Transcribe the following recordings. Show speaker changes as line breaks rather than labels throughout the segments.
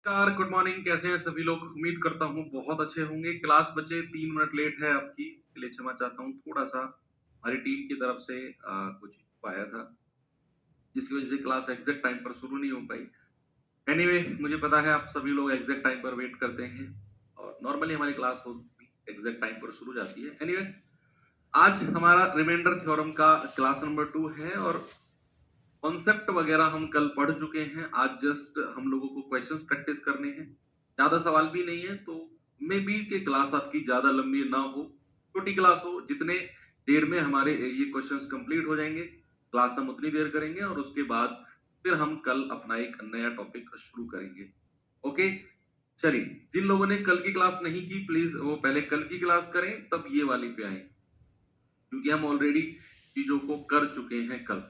Car good morning. कैसे हैं सभी लोग? उम्मीद करता हूँ बहुत अच्छे होंगे। क्लास बचे 3 मिनट लेट है आपकी, के लिए क्षमा चाहता हूँ। थोड़ा सा हमारी टीम की तरफ से कुछ आया था, जिसकी वजह से क्लास एग्जैक्ट टाइम पर शुरू नहीं हो पाई। एनीवे, मुझे पता है आप सभी लोग एग्जैक्ट टाइम पर वेट करते हैं और नॉर्मली हमारी क्लास एग्जैक्ट टाइम पर शुरू जाती है। एनीवे, आज हमारा रिमाइंडर थ्योरम का क्लास नंबर 2 है और कॉन्सेप्ट वगैरह हम कल पढ़ चुके हैं। आज जस्ट हम लोगों को क्वेश्चंस प्रैक्टिस करने हैं। ज्यादा सवाल भी नहीं है, तो मे बी के क्लास आपकी ज्यादा लंबी ना हो, छोटी क्लास हो। जितने देर में हमारे ये क्वेश्चंस कंप्लीट हो जाएंगे, क्लास हम उतनी देर करेंगे और उसके बाद फिर हम कल अपना एक नया टॉपिक शुरू करेंगे। ओके, चलिए। जिन लोगों ने कल की क्लास नहीं की, प्लीज वो पहले कल की क्लास करें, तब ये वाली पे आए, क्योंकि हम ऑलरेडी चीजों को कर चुके हैं कल।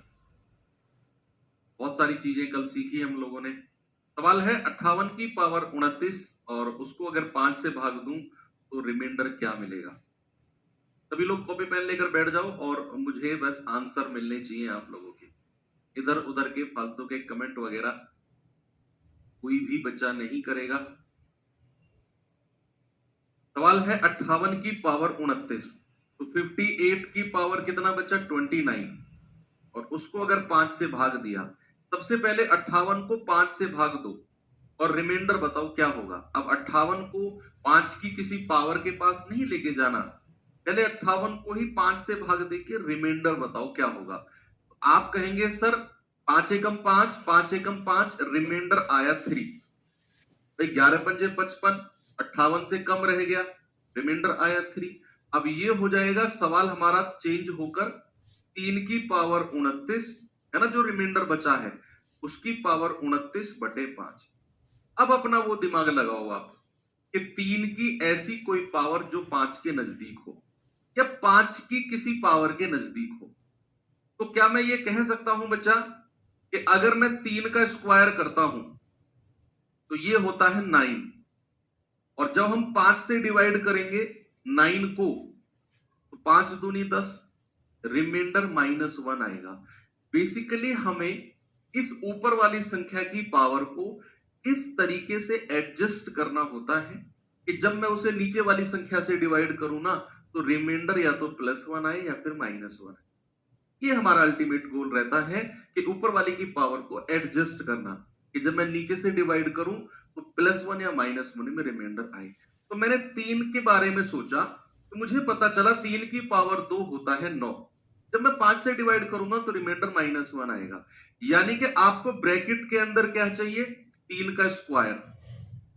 बहुत सारी चीजें कल सीखी हम लोगों ने। सवाल है 58 की पावर 29 और उसको अगर 5 से भाग दूं तो रिमाइंडर क्या मिलेगा। सभी लोग कॉपी पेन लेकर बैठ जाओ और मुझे बस आंसर मिलने चाहिए आप लोगों के। इधर उधर के फालतू के कमेंट वगैरह कोई भी बच्चा नहीं करेगा। सवाल है 58 की पावर 29, तो 58 की पावर कितना बचा? 29। और उसको अगर 5 से भाग दिया, सबसे पहले 58 को 5 से भाग दो और रिमाइंडर बताओ क्या होगा। अब 58 को 5 की किसी पावर के पास नहीं लेके जाना, पहले 58 को ही 5 से भाग दे के रिमाइंडर बताओ क्या होगा। तो आप कहेंगे सर 5 एकम 5, 5 एकम 5, रिमाइंडर आया 3। भाई 11 पंजे 55, 58 से कम रह गया, रिमाइंडर आया 3। अब ये हो जाएगा सवाल हमारा चेंज होकर 3 की पावर 29, है ना, जो रिमाइंडर बचा है उसकी पावर 29/5। अब अपना वो दिमाग लगाओ आप कि 3 की ऐसी कोई पावर जो 5 के नजदीक हो या 5 की किसी पावर के नजदीक हो। तो क्या मैं ये कह सकता हूं बच्चा कि अगर मैं 3 का स्क्वायर करता हूं तो ये होता है 9, और जब हम 5 से डिवाइड करेंगे 9 को, तो 5 दूनी 10, रिमाइंडर -1 आएगा। बेसिकली हमें इस ऊपर वाली संख्या की पावर को इस तरीके से एडजस्ट करना होता है कि जब मैं उसे नीचे वाली संख्या से डिवाइड करूं ना, तो रिमाइंडर या तो +1 आए या फिर -1 आए। ये हमारा अल्टीमेट गोल रहता है कि ऊपर वाली की पावर को एडजस्ट करना, कि जब मैं नीचे से डिवाइड करूं तो +1 या -1 में रिमाइंडर आए। तो मैंने 3 के बारे में सोचा, तो मुझे पता चला 3 की पावर 2 होता है 9। जब मैं 5 से डिवाइड करूंगा तो रिमाइंडर -1 आएगा। यानी कि आपको ब्रैकेट के अंदर क्या चाहिए? 3 का स्क्वायर।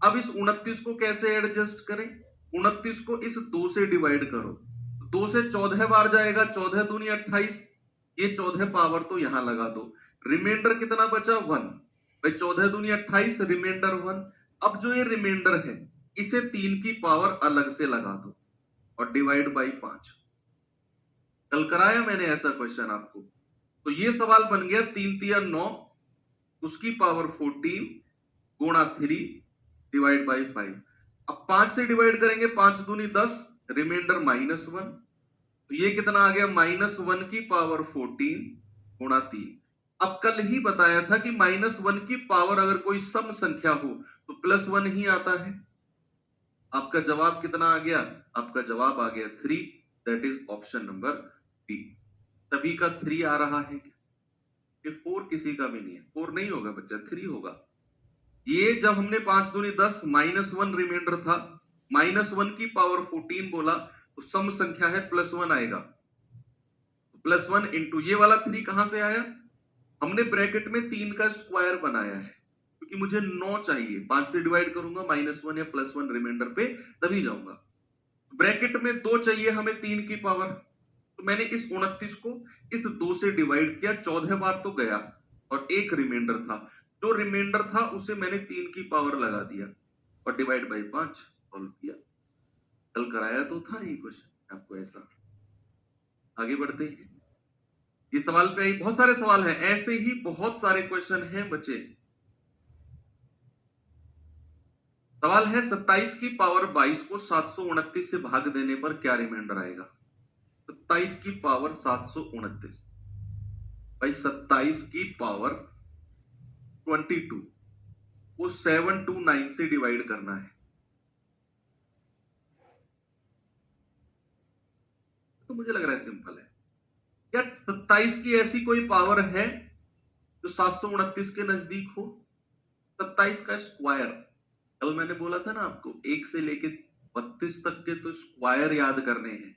अब इस 29 को कैसे एडजस्ट करें? 29 को इस 2 से डिवाइड करो, 2 से 14 बार जाएगा, 14 दूनी 28, ये 14 पावर तो यहां लगा दो। रिमाइंडर कितना बचा? 1। भाई 14 दूनी 28, रिमाइंडर 1। अब जो ये रिमाइंडर है इसे 3 की पावर अलग से लगा दो और डिवाइड बाई 5। कल कराया मैंने ऐसा क्वेश्चन आपको। तो ये सवाल बन गया 3 तिया 9, उसकी पावर 14 गुणा 3 डिवाइड बाई 5। अब 5 से डिवाइड करेंगे, 5 दूनी 10, रिमाइंडर -1, तो ये कितना आ गया? -1 की पावर 14 गुणा 3। अब कल ही बताया था कि -1 की पावर अगर कोई सम संख्या हो तो +1 ही आता है। आपका जवाब कितना आ गया? आपका जवाब आ गया 3। That is option number D. सभी का 3 आ रहा है क्या? ये 4 किसी का भी नहीं है। 4 नहीं होगा बच्चा, 3 होगा। ये जब हमने 5 दूनी 10, -1 रिमाइंडर था, -1 की पावर 14 बोला, तो सम संख्या है +1 आएगा। +1 इंटू ये वाला 3 कहां से आया? हमने ब्रैकेट में 3 का स्क्वायर बनाया है, क्योंकि मुझे 9 चाहिए। 5 से डिवाइड करूंगा -1 या +1 रिमाइंडर पे, तभी जाऊंगा। ब्रैकेट में 2 चाहिए हमें 3 की पावर, तो मैंने इस 29 को इस 2 से डिवाइड किया, 14 बार तो गया और एक रिमाइंडर था। जो रिमाइंडर था उसे मैंने 3 की पावर लगा दिया और डिवाइड बाई 5 सॉल्व किया। कल कराया तो था ये क्वेश्चन आपको ऐसा। आगे बढ़ते हैं। ये सवाल पे आई, बहुत सारे सवाल हैं, ऐसे ही बहुत सारे क्वेश्चन हैं बच्चे। सवाल है 27 की पावर 22 को 729 से भाग देने पर क्या रिमाइंडर आएगा? 27 की पावर 729। भाई 27 की पावर 22 वो 729 से डिवाइड करना है। तो मुझे लग रहा है सिंपल है। क्या 27 की ऐसी कोई पावर है जो 729 के नजदीक हो? 27 का स्क्वायर, कल मैंने बोला था ना आपको, 1 से लेके 32 तक के तो स्क्वायर याद करने हैं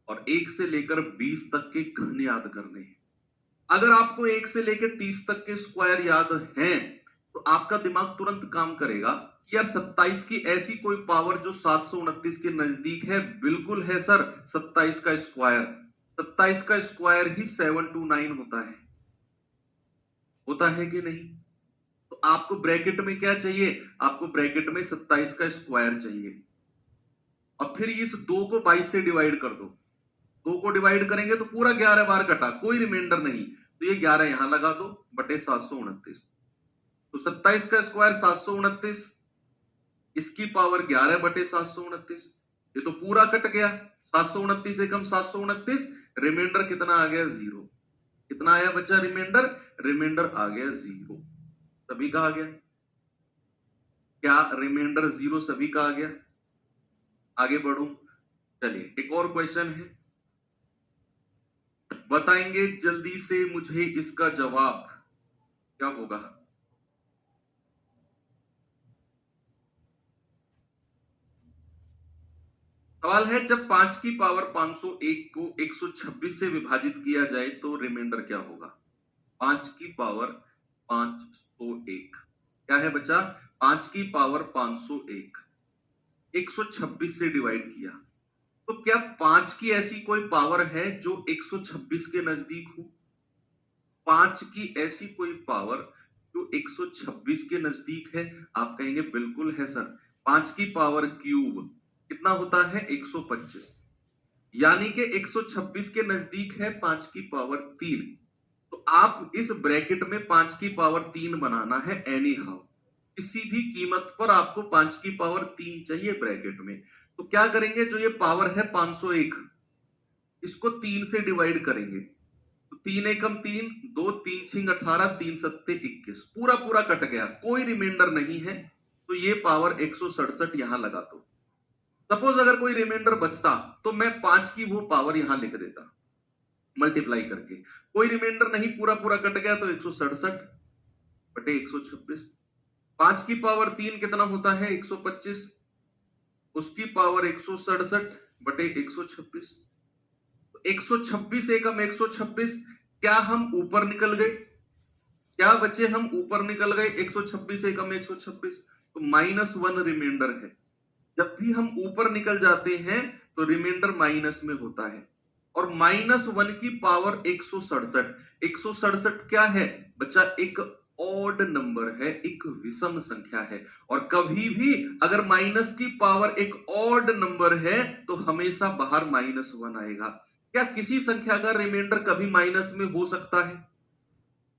और 1 से लेकर 20 तक के घन याद करने हैं। अगर आपको 1 से लेकर 30 तक के स्क्वायर याद हैं तो आपका दिमाग तुरंत काम करेगा कि यार 27 की ऐसी कोई पावर जो 729 के नजदीक है। बिल्कुल है सर, 27 का स्क्वायर, 27 का स्क्वायर ही 729 होता है कि नहीं? तो आपको ब्रैकेट में क्या चाहिए? आपको ब्रैकेट में 27 का स्क्वायर चाहिए। और फिर इस 2 को 22 से डिवाइड कर दो। 2 को डिवाइड करेंगे तो पूरा 11 बार कटा, कोई रिमाइंडर नहीं, तो ये 11 यहां लगा दो बटे 729। तो 27 का स्क्वायर 729, इसकी पावर 11 बटे 729। ये तो पूरा कट गया, 729 एकम 729, रिमाइंडर कितना आ गया? 0। कितना आया बच्चा रिमाइंडर? रिमाइंडर आ गया 0। सभी का आ गया? क्या रिमाइंडर 0 सभी का आ गया? आगे बढ़ू, चलिए एक और क्वेश्चन है, बताएंगे जल्दी से मुझे इसका जवाब क्या होगा? सवाल है, जब 5 की पावर 501 को 126 से विभाजित किया जाए तो रिमाइंडर क्या होगा? 5 की पावर 501 क्या है बच्चा? 5 की पावर 501, 126 से डिवाइड किया, तो क्या 5 की ऐसी कोई पावर है जो 126 के नजदीक हो? 5 की ऐसी कोई पावर जो 126 के नजदीक है? आप कहेंगे बिल्कुल है सर, 5 की पावर क्यूब कितना होता है? 125, यानी कि 126 के नजदीक है 5 की पावर 3। तो आप इस ब्रैकेट में 5 की पावर 3 बनाना है एनी हाउ, किसी भी कीमत पर आपको 5 की पावर 3 चाहिए ब्रैकेट में। तो क्या करेंगे, जो ये पावर है 501, इसको 3 से डिवाइड करेंगे, तो 3 एकम 3, 2 3 छिंग 18, 3 सत्ते 21, पूरा पूरा कट गया, कोई रिमाइंडर नहीं है। तो ये पावर 167 यहां लगा दो। सपोज अगर कोई रिमाइंडर बचता तो मैं 5 की वो पावर यहां लिख देता मल्टीप्लाई करके, कोई रिमाइंडर नहीं, पूरा पूरा कट गया, तो 167 बटे 126। 5 की पावर 3 कितना होता है? 125, उसकी पावर 167 बटे 126, 126 एकम 126। क्या हम ऊपर निकल गए? क्या बच्चे हम ऊपर निकल गए? 126 एकम 126, तो -1 रिमाइंडर है। जब भी हम ऊपर निकल जाते हैं तो रिमाइंडर माइनस में होता है, और -1 की पावर 167, 167 क्या है बच्चा? एक ऑड नंबर है, एक विषम संख्या है। और कभी भी अगर माइनस की पावर एक ऑड नंबर है तो हमेशा बाहर -1 आएगा। क्या किसी संख्या का रिमाइंडर कभी माइनस में हो सकता है?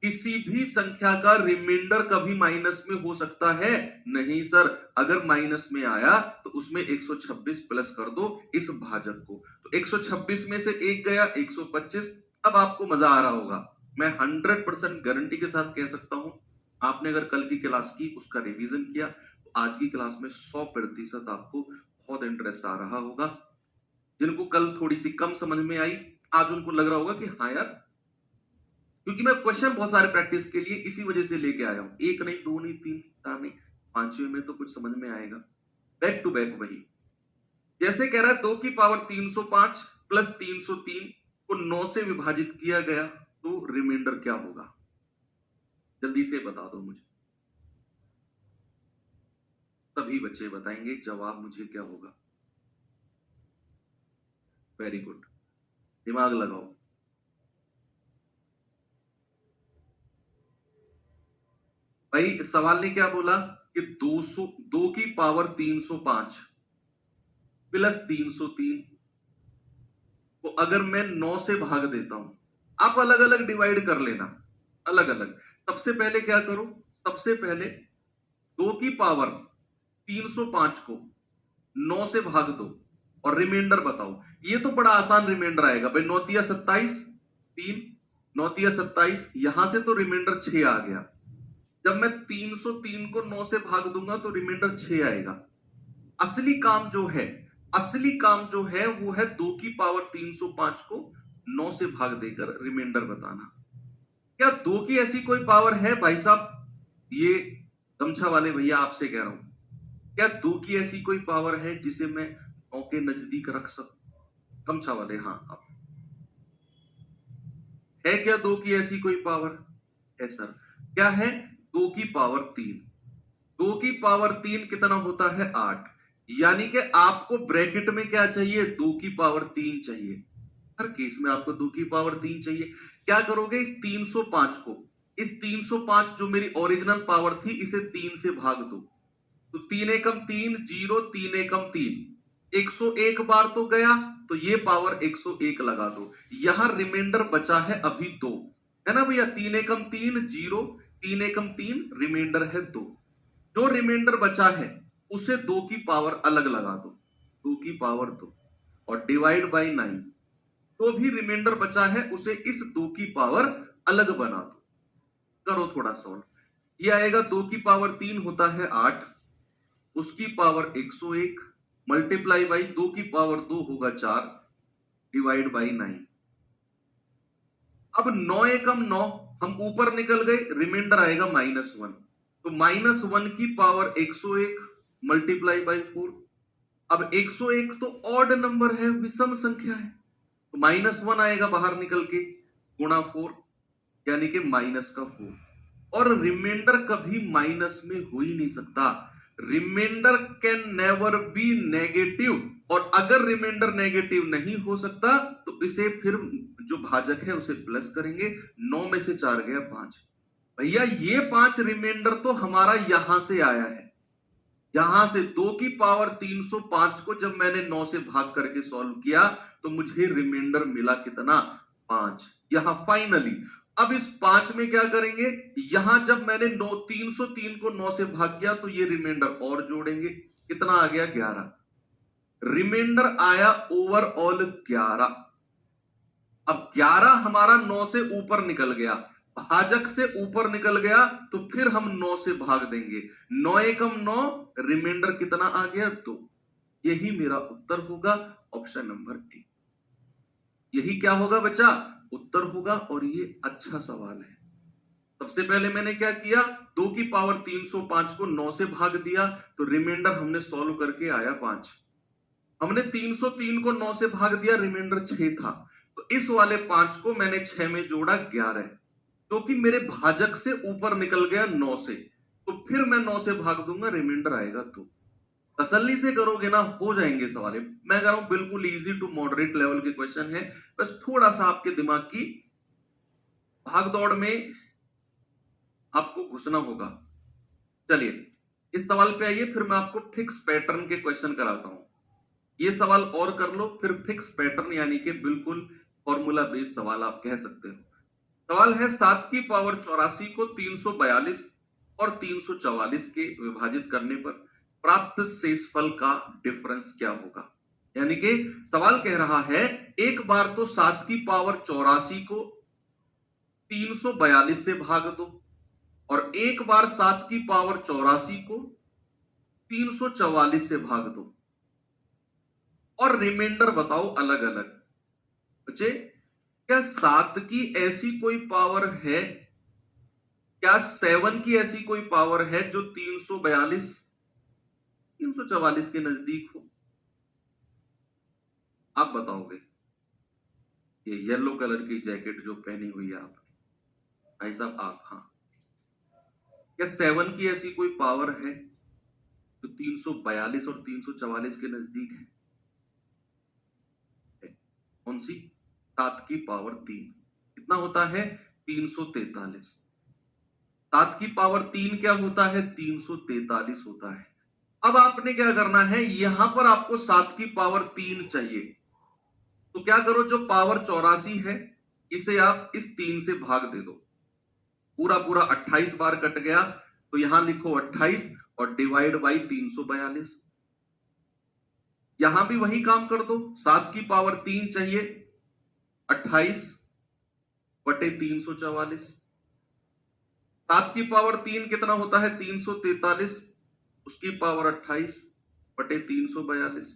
किसी भी संख्या का रिमाइंडर कभी माइनस में हो सकता है? नहीं सर, अगर माइनस में आया तो उसमें 126 प्लस कर दो इस भाजक को, तो 126 में से एक गया 125। अब आपको मजा आ रहा होगा, मैं 100% गारंटी के साथ कह सकता हूं, आपने अगर कल की क्लास की उसका रिवीजन किया तो आज की क्लास में 100% आपको बहुत इंटरेस्ट आ रहा होगा। जिनको कल थोड़ी सी कम समझ में आई, आज उनको लग रहा होगा कि हाँ यार, क्योंकि मैं क्वेश्चन बहुत सारे प्रैक्टिस के लिए इसी वजह से लेके आया हूं, एक नहीं, दो नहीं, तीन, चार नहीं, पांचवें में तो कुछ समझ में आएगा। बैक टू बैक वही, जैसे कह रहा है 2 की पावर 305 प्लस 303 को 9 से विभाजित किया गया तो रिमाइंडर क्या होगा? जल्दी से बता दो मुझे, सभी बच्चे बताएंगे जवाब मुझे क्या होगा। वेरी गुड, दिमाग लगाओ। भाई सवाल ने क्या बोला कि 2 की पावर 305 प्लस 303 को अगर मैं 9 से भाग देता हूं, आप अलग अलग डिवाइड कर लेना, अलग अलग। सबसे पहले क्या करो, सबसे पहले 2 की पावर 305 को 9 से भाग दो और रिमाइंडर बताओ। ये तो बड़ा आसान रिमाइंडर आएगा भाई, 9 तिया 27, 3, 9 तिया 27, यहां से तो रिमाइंडर 6 आ गया। जब मैं 303 को 9 से भाग दूंगा तो रिमाइंडर 6 आएगा। असली काम जो है, असली काम जो है वो है 2 की पावर 305 को 9 से भाग देकर रिमाइंडर बताना। क्या 2 की ऐसी कोई पावर है भाई साहब? ये गमछा वाले भैया आपसे कह रहा हूं, क्या 2 की ऐसी कोई पावर है जिसे मैं 9 के नजदीक रख सकूं? गमछा वाले, हाँ आप, है क्या 2 की ऐसी कोई पावर? है सर। क्या है? 2 की पावर 3। 2 की पावर 3 कितना होता है? 8। यानी कि आपको ब्रैकेट में क्या चाहिए? 2 की पावर 3 चाहिए। हर केस में आपको 2 की पावर 3 चाहिए। क्या करोगे? इस 305 को, इस 305 जो मेरी ओरिजिनल पावर थी, इसे 3 से भाग दो। तो 3 एकम 3, 0, 3 एकम 3, 101 बार तो गया, तो ये पावर 101 लगा दो। यहां रिमाइंडर बचा है अभी 2, है ना भैया? 3 एकम 3, 0, 3 एकम 3, रिमाइंडर है 2। जो रिमाइंडर बचा है उसे 2 की पावर अलग लगा दो, 2 की पावर 2, और डिवाइड बाई 9। तो भी रिमाइंडर बचा है उसे इस 2 की पावर अलग बना दो। करो थोड़ा सॉल्व। ये आएगा 2 की पावर 3 होता है 8, उसकी पावर 101 मल्टीप्लाई बाई 2 की पावर 2 होगा 4, डिवाइड बाई 9। अब 9 एकम 9, हम ऊपर निकल गए, रिमाइंडर आएगा -1। तो -1 की पावर 101 मल्टीप्लाई बाई 4। अब 101 तो ऑड नंबर है, विषम संख्या है, तो -1 आएगा बाहर निकल के, गुणा 4, यानी कि माइनस का 4। और रिमाइंडर कभी माइनस में हो ही नहीं सकता। Remainder can never be negative, और अगर रिमाइंडर नेगेटिव नहीं हो सकता तो इसे फिर जो भाजक है उसे प्लस करेंगे। 9 में से 4 गया 5। भैया ये 5 रिमाइंडर तो हमारा यहां से आया है, यहां से 2 की पावर 305 को जब मैंने 9 से भाग करके सॉल्व किया तो मुझे रिमाइंडर मिला कितना? 5। यहां फाइनली अब इस 5 में क्या करेंगे? यहां जब मैंने 303 को 9 से भाग किया तो ये रिमाइंडर और जोड़ेंगे, कितना आ गया? 11। रिमाइंडर आया ओवरऑल 11। अब 11 हमारा 9 से ऊपर निकल गया, भाजक से ऊपर निकल गया, तो फिर हम 9 से भाग देंगे। 9 एकम 9, रिमाइंडर कितना आ गया? 2। यही मेरा उत्तर होगा, ऑप्शन नंबर ए। यही क्या होगा बच्चा? उत्तर होगा। और ये अच्छा सवाल है। सबसे पहले मैंने क्या किया? 2 की पावर 305 को 9 से भाग दिया, तो रिमाइंडर हमने सॉल्व करके आया 5। हमने 303 को 9 से भाग दिया, रिमाइंडर 6 था, तो इस वाले 5 को मैंने 6 में जोड़ा 11, क्योंकि मेरे भाजक से ऊपर निकल गया 9 से, तो फिर मैं 9 से भाग दूंगा, रिमाइंडर आएगा 2। तसल्ली से करोगे ना, हो जाएंगे सवाल। मैं कह रहा हूं बिल्कुल इजी टू मॉडरेट लेवल के क्वेश्चन है, बस थोड़ा सा आपके दिमाग की भाग दौड़ में आपको घुसना होगा। चलिए इस सवाल पे आइए, फिर मैं आपको फिक्स पैटर्न के क्वेश्चन कराता हूं। ये सवाल और कर लो, फिर फिक्स पैटर्न यानी कि बिल्कुल फॉर्मूला बेस्ड सवाल आप कह सकते हो। सवाल है 7 की पावर 84 को 342 और 344 के विभाजित करने पर प्राप्त शेषफल का डिफरेंस क्या होगा? यानी कि सवाल कह रहा है एक बार तो 7 की पावर 84 को 342 से भाग दो, और एक बार 7 की पावर 84 को 344 से भाग दो, और रिमाइंडर बताओ अलग अलग। बच्चे, क्या 7 की ऐसी कोई पावर है, क्या 7 की ऐसी कोई पावर है जो 342 344 के नजदीक हो? आप बताओगे। ये येलो कलर की जैकेट जो पहनी हुई है आप, भाई साहब आप, हाँ, क्या 7 की ऐसी कोई पावर है जो 342 और 344 के नजदीक है? कौन सी? 7 की पावर 3 कितना होता है? 343। 7 की पावर 3 क्या होता है? 343 होता है। अब आपने क्या करना है, यहां पर आपको 7 की पावर 3 चाहिए, तो क्या करो, जो पावर 84 है इसे आप इस 3 से भाग दे दो, पूरा पूरा 28 बार कट गया, तो यहां लिखो 28 और डिवाइड बाई 342। यहां भी वही काम कर दो, 7 की पावर 3 चाहिए, 28 बटे 344, 7 की पावर 3 कितना होता है 343, उसकी पावर 28 बटे 342।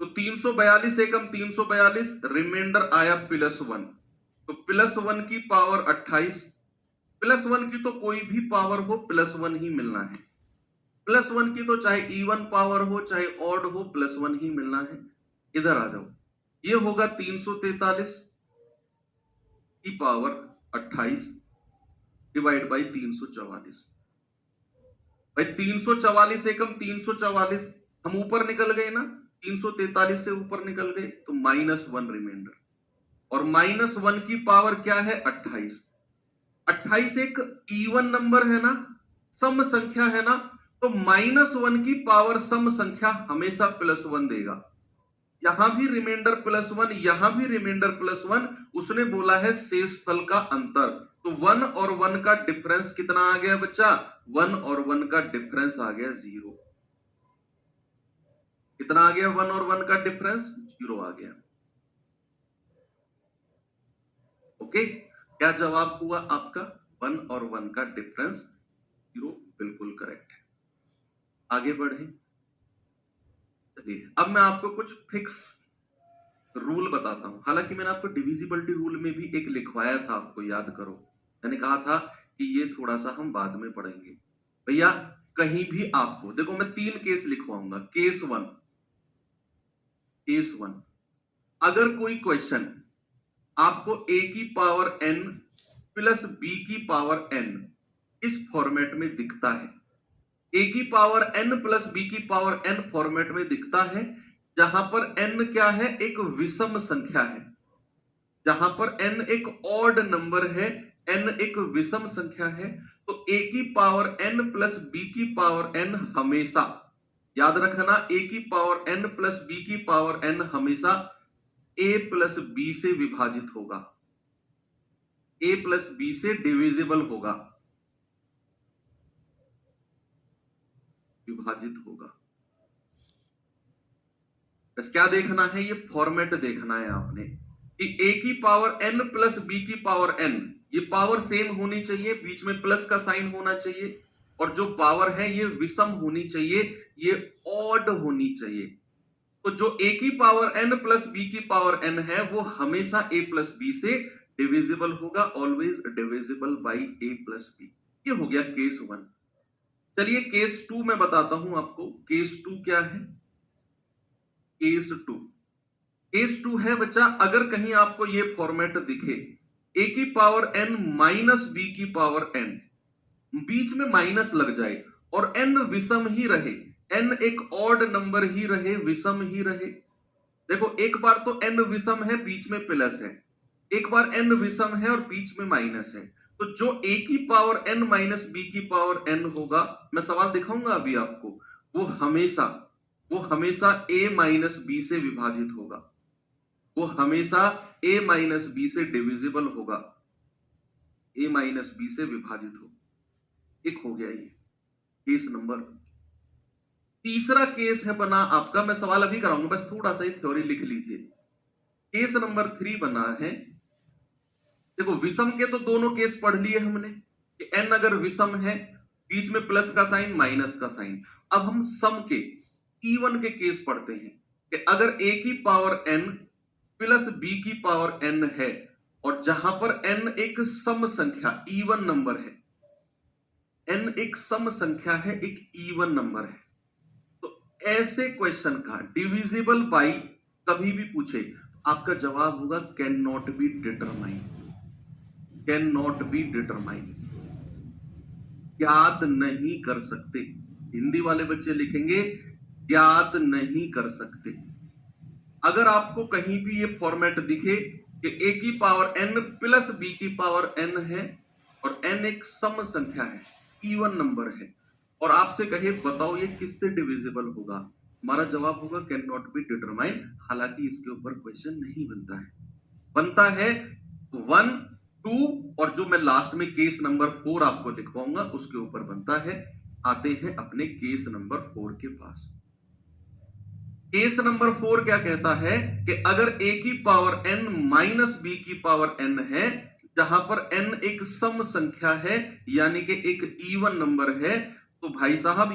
तो 342 एकम 342, रिमाइंडर आया +1। तो +1 की पावर 28, +1 की तो कोई भी पावर हो +1 ही मिलना है। +1 की तो चाहे इवन पावर हो चाहे ऑड हो +1 ही मिलना है। इधर आ जाओ, ये होगा 343 की पावर 28 डिवाइड बाई 344। भाई 344 एकम 344, हम ऊपर निकल गए ना, 343 से ऊपर निकल गए तो -1 रिमाइंडर, और -1 की पावर क्या है 28। 28 एक इवन नंबर है ना, सम संख्या है ना, तो -1 की पावर सम संख्या हमेशा +1 देगा। यहां भी रिमाइंडर +1, यहां भी रिमाइंडर +1, उसने बोला है शेषफल का अंतर। तो 1 और 1 का डिफरेंस कितना आ गया बच्चा, 1 और 1 का डिफरेंस आ गया 0। कितना आ गया 1 और 1 का डिफरेंस, 0 आ गया। ओके, क्या जवाब हुआ आपका, 1 और 1 का डिफरेंस 0, बिल्कुल करेक्ट है। आगे बढ़े, चलिए अब मैं आपको कुछ फिक्स रूल बताता हूं। हालांकि मैंने आपको डिविजिबिलिटी रूल में भी एक लिखवाया था, आपको याद करो, मैंने कहा था कि ये थोड़ा सा हम बाद में पढ़ेंगे। भैया कहीं भी आपको देखो, मैं 3 केस लिखवाऊंगा। केस 1, अगर कोई क्वेश्चन आपको a की पावर n प्लस b की पावर n इस फॉर्मेट में दिखता है, a की पावर n प्लस b की पावर n फॉर्मेट में दिखता है, जहां पर n क्या है, एक विषम संख्या है, जहां पर n एक ऑड नंबर है, n एक विषम संख्या है, तो a की पावर n प्लस b की पावर n हमेशा, याद रखना, a की पावर n प्लस b की पावर n हमेशा a प्लस b से विभाजित होगा, a प्लस b से डिविजिबल होगा, विभाजित होगा। बस क्या देखना है, ये फॉर्मेट देखना है आपने कि a की पावर n प्लस b की पावर n, ये पावर सेम होनी चाहिए, बीच में प्लस का साइन होना चाहिए, और जो पावर है ये विषम होनी चाहिए, ये ऑड होनी चाहिए। तो जो a की पावर n प्लस b की पावर n है वो हमेशा a प्लस b से डिविजिबल होगा, always divisible by a plus b। ये हो गया केस 1। चलिए केस 2 मैं बताता हूं आपको। केस 2 क्या है, केस 2 है बच्चा, अगर कहीं आपको ये फॉर्मेट दिखे, a की पावर n माइनस b की पावर n, बीच में माइनस लग जाए और n विषम ही रहे, n एक ऑड नंबर ही रहे, विषम ही रहे। देखो एक बार तो n विषम है, बीच में प्लस है, एक बार n विषम है और बीच में माइनस है, तो जो a की पावर n माइनस b की पावर n होगा, मैं सवाल दिखाऊंगा अभी आपको, वो हमेशा a माइनस b से विभाजित होगा, वो हमेशा a माइनस b से डिविजिबल होगा, a माइनस b से विभाजित हो। एक हो गया ये केस नंबर। तीसरा केस है बना आपका, मैं सवाल अभी कराऊंगा, बस थोड़ा सा ही थ्योरी लिख लीजिए। केस नंबर 3 बना है, देखो विषम के तो दोनों केस पढ़ लिए हमने कि n अगर विषम है, बीच में प्लस का साइन माइनस का साइन। अब हम सम के इवन के केस पढ़ते हैं कि अगर a की पावर n प्लस b की पावर n है, और जहां पर n एक सम संख्या इवन नंबर है, n एक सम संख्या है, एक इवन नंबर है, तो ऐसे क्वेश्चन का डिविजिबल बाई कभी भी पूछे तो आपका जवाब होगा can not be determine, can not be determine, ज्ञात नहीं कर सकते। हिंदी वाले बच्चे लिखेंगे ज्ञात नहीं कर सकते। अगर आपको कहीं भी ये फॉर्मेट दिखे कि a की पावर n प्लस b की पावर n है और n एक सम संख्या है, इवन नंबर है, और आपसे कहे बताओ ये किससे डिविजिबल होगा, हमारा जवाब होगा कैन नॉट बी डिटरमाइन। हालांकि इसके ऊपर क्वेश्चन नहीं बनता है, बनता है 1, 2 और जो मैं लास्ट में केस नंबर 4 आपको लिखवाऊंगा उसके ऊपर बनता है। आते हैं अपने केस नंबर 4 के पास। केस नंबर 4 क्या कहता है कि अगर a की पावर n माइनस b की पावर n है, जहां पर n एक सम संख्या है यानी कि एक इवन नंबर है, तो भाई साहब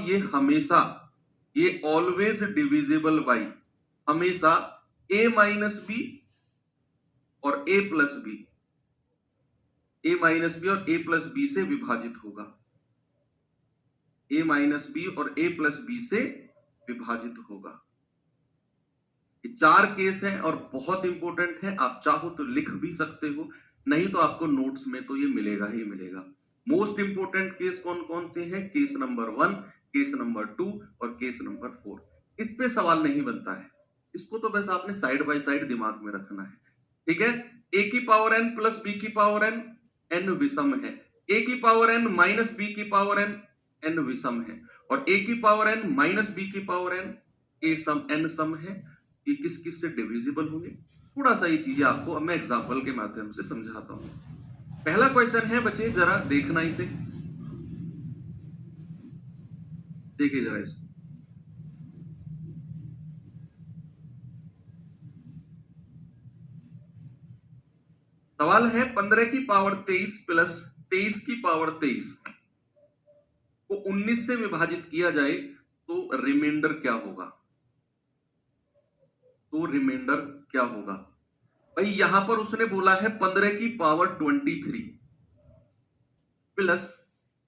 ये ऑलवेज डिविजिबल बाई हमेशा a माइनस बी और a plus b, a minus b और a प्लस बी से विभाजित होगा, a माइनस बी और a प्लस बी से विभाजित होगा। ये 4 केस हैं और बहुत इंपॉर्टेंट है, आप चाहो तो लिख भी सकते हो, नहीं तो आपको नोट्स में तो ये मिलेगा ही मिलेगा। मोस्ट इंपॉर्टेंट केस कौन कौन से हैं? केस नंबर 1, केस नंबर 2 और केस नंबर 4। इस पे सवाल नहीं बनता है, इसको तो बस आपने साइड बाय साइड दिमाग में रखना है। ठीक है, a की पावर n प्लस b की पावर n, n विषम है। a की पावर n माइनस b की पावर n, n विषम है। और a की पावर n माइनस b की पावर n, a सम n सम है। ये किस किस से डिविजिबल होंगे? थोड़ा सा ये चीजें आपको अब मैं एग्जांपल के माध्यम से समझाता हूं। पहला क्वेश्चन है बच्चे, जरा देखना इसे, देखिए जरा इसको। सवाल है 15 की पावर 23 प्लस 23 की पावर 23 को 19 से विभाजित किया जाए तो रिमाइंडर क्या होगा? तो रिमाइंडर क्या होगा? भाई यहां पर उसने बोला है 15 की पावर 23 प्लस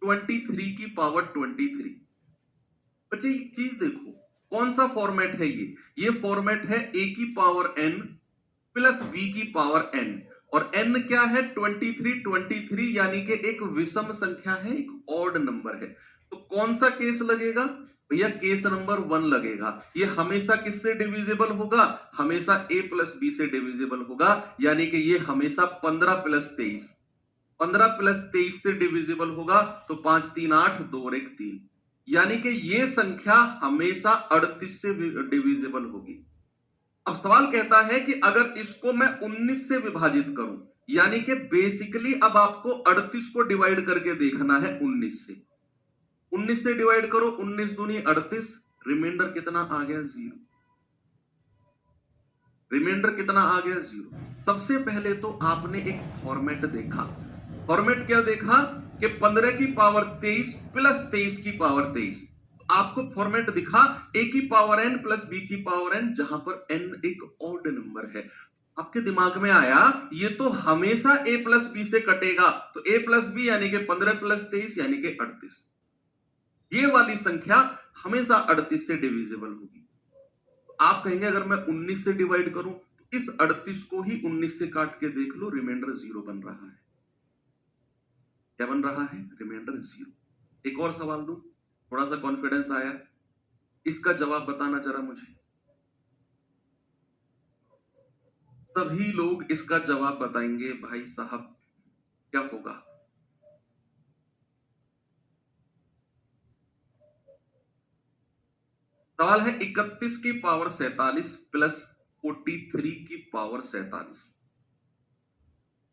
23 की पावर 23। बच्चे एक चीज देखो, कौन सा फॉर्मेट है ये फॉर्मेट है a की पावर n प्लस b की पावर n। और n क्या है? 23 यानी कि एक विषम संख्या है, एक ऑड नंबर है। तो कौन सा केस लगेगा भैया? केस नंबर 1 लगेगा। ये हमेशा किससे डिविजिबल होगा? हमेशा a प्लस बी से डिविजिबल होगा, यानी कि ये हमेशा 15 प्लस 23, 15 प्लस 23 से डिविजिबल होगा। तो 5 3 8, 2 और 1 3, यानी कि ये संख्या हमेशा 38 से डिविजिबल होगी। अब सवाल कहता है कि अगर इसको मैं 19 से विभाजित करूं, यानी कि बेसिकली अब आपको 38 को डिवाइड करके देखना है 19 से। 19 से डिवाइड करो, 19 दूनी 38, रिमाइंडर कितना आ गया? 0। रिमाइंडर कितना आ गया? 0। सबसे पहले तो आपने एक फॉर्मेट देखा। फॉर्मेट क्या देखा? कि 15 की पावर 23 प्लस 23 की पावर 23। आपको फॉर्मेट दिखा a की पावर n प्लस b की पावर n, जहां पर n एक ऑड नंबर है। आपके दिमाग में आया ये तो हमेशा a प्लस बी से कटेगा, तो a प्लस बी यानी कि 15 प्लस 23 यानी कि 38। ये वाली संख्या हमेशा 38 से डिविजिबल होगी। आप कहेंगे अगर मैं 19 से डिवाइड करूं तो इस 38 को ही 19 से काट के देख लो, रिमाइंडर 0 बन रहा है। क्या बन रहा है? रिमाइंडर 0। एक और सवाल दूं, थोड़ा सा कॉन्फिडेंस आया, इसका जवाब बताना जरा मुझे। सभी लोग इसका जवाब बताएंगे भाई साहब, क्या होगा? सवाल है 31 की पावर 47 प्लस 43 की पावर 47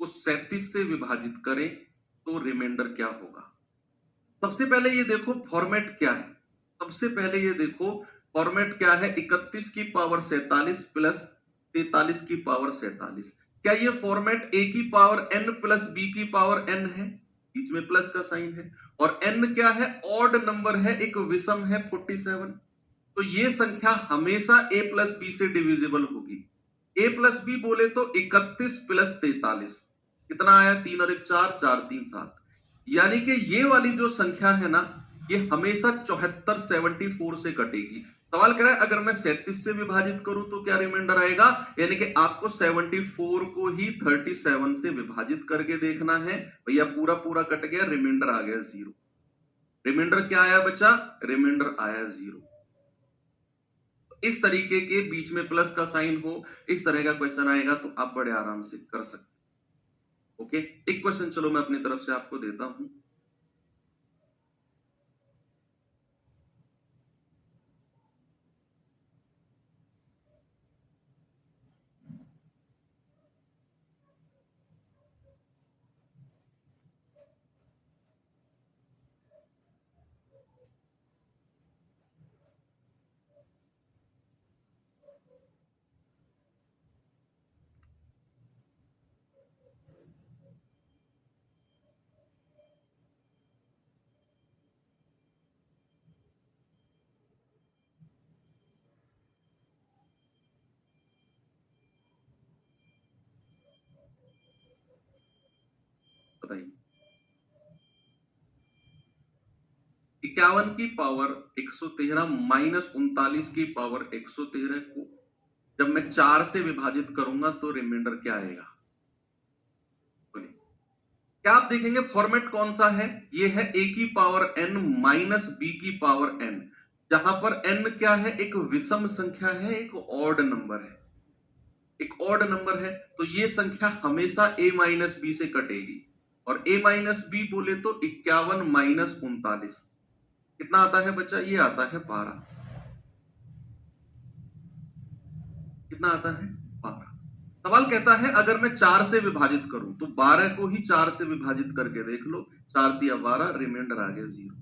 को 37 से विभाजित करें तो रिमाइंडर क्या होगा? सबसे पहले ये देखो फॉर्मेट क्या है। सबसे पहले ये देखो फॉर्मेट क्या है? 31 की पावर 47 प्लस 43 की पावर 47। क्या ये फॉर्मेट a की पावर n प्लस b की पावर n है? बीच में प्लस का साइन है। और n क्या है? ऑड नंबर है, एक विषम है 47। तो ये संख्या हमेशा a प्लस बी से डिविजिबल होगी। a प्लस बी बोले तो 31 प्लस 43 कितना आया? 3 और 1 4, 4 3 7। यानी कि ये वाली जो संख्या है ना, ये हमेशा 74 74 से कटेगी। सवाल कह रहा है अगर मैं 37 से विभाजित करूं तो क्या रिमाइंडर आएगा? यानी कि आपको 74 को ही 37 से विभाजित करके देखना है। भैया पूरा पूरा कट गया, रिमाइंडर आ गया 0। रिमाइंडर क्या आया बच्चा? रिमाइंडर आया 0। इस तरीके के बीच में प्लस का साइन हो, इस तरह का क्वेश्चन आएगा तो आप बड़े आराम से कर सकते। ओके, एक क्वेश्चन चलो मैं अपनी तरफ से आपको देता हूं। बताइए। 51 की पावर 113 माइनस 39 की पावर 113 को जब मैं 4 से विभाजित करूंगा तो रिमाइंडर क्या आएगा? बोलिए। क्या आप देखेंगे फॉर्मेट कौन सा है? ये है a की पावर n माइनस b की पावर n, जहां पर n क्या है? एक विषम संख्या है, एक ऑड नंबर है, एक ऑड नंबर है, तो ये संख्या हमेशा a माइनस बी से कटेगी। और a माइनस बी बोले तो 51 माइनस 39 कितना आता है बच्चा? ये आता है 12। कितना आता है? 12। सवाल कहता है अगर मैं 4 से विभाजित करूं तो 12 को ही 4 से विभाजित करके देख लो, 4 तिया 12, रिमाइंडर आ गया 0।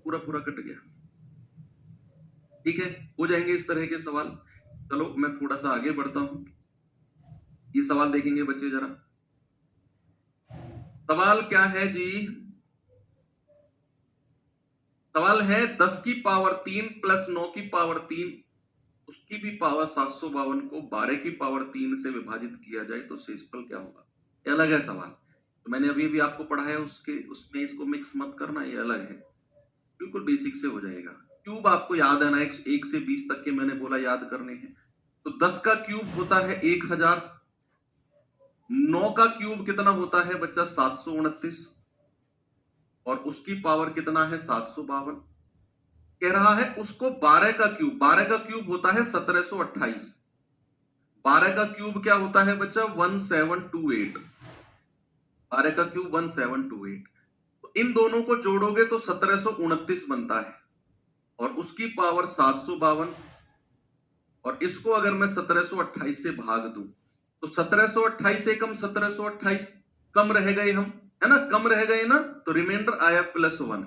पूरा पूरा कट गया। ठीक है, हो जाएंगे इस तरह के सवाल। चलो मैं थोड़ा सा आगे बढ़ता हूं। ये सवाल देखेंगे बच्चे जरा। सवाल क्या है जी? सवाल है 10 की पावर 3 प्लस 9 की पावर 3 उसकी भी पावर 752 को 12 की पावर 3 से विभाजित किया जाए तो शेषफल क्या होगा? ये अलग है सवाल, तो मैंने अभी भी आपको पढ़ाया उसके उसमें इसको मिक्स मत करना, ये अलग है, बिल्कुल बेसिक से हो जाएगा। क्यूब आपको याद है ना, 1 से 20 तक के मैंने बोला याद करने हैं। तो 10 का क्यूब होता है 1000, 9 का क्यूब कितना होता है बच्चा? 729, और उसकी पावर कितना है? 752। कह रहा है उसको 12 का क्यूब, 12 का क्यूब होता है 1728, 12 का क्यूब क्या होता है बच्चा? 1728, 12 का क्यूब 1728। तो इन दोनों को जोड़ोगे तो 1729 बनता है, और उसकी पावर 752, और इसको अगर मैं 1728 से भाग दूं तो 1728 से कम 1728, कम रह गए हम, है ना, कम रह गए ना, तो रिमाइंडर आया +1।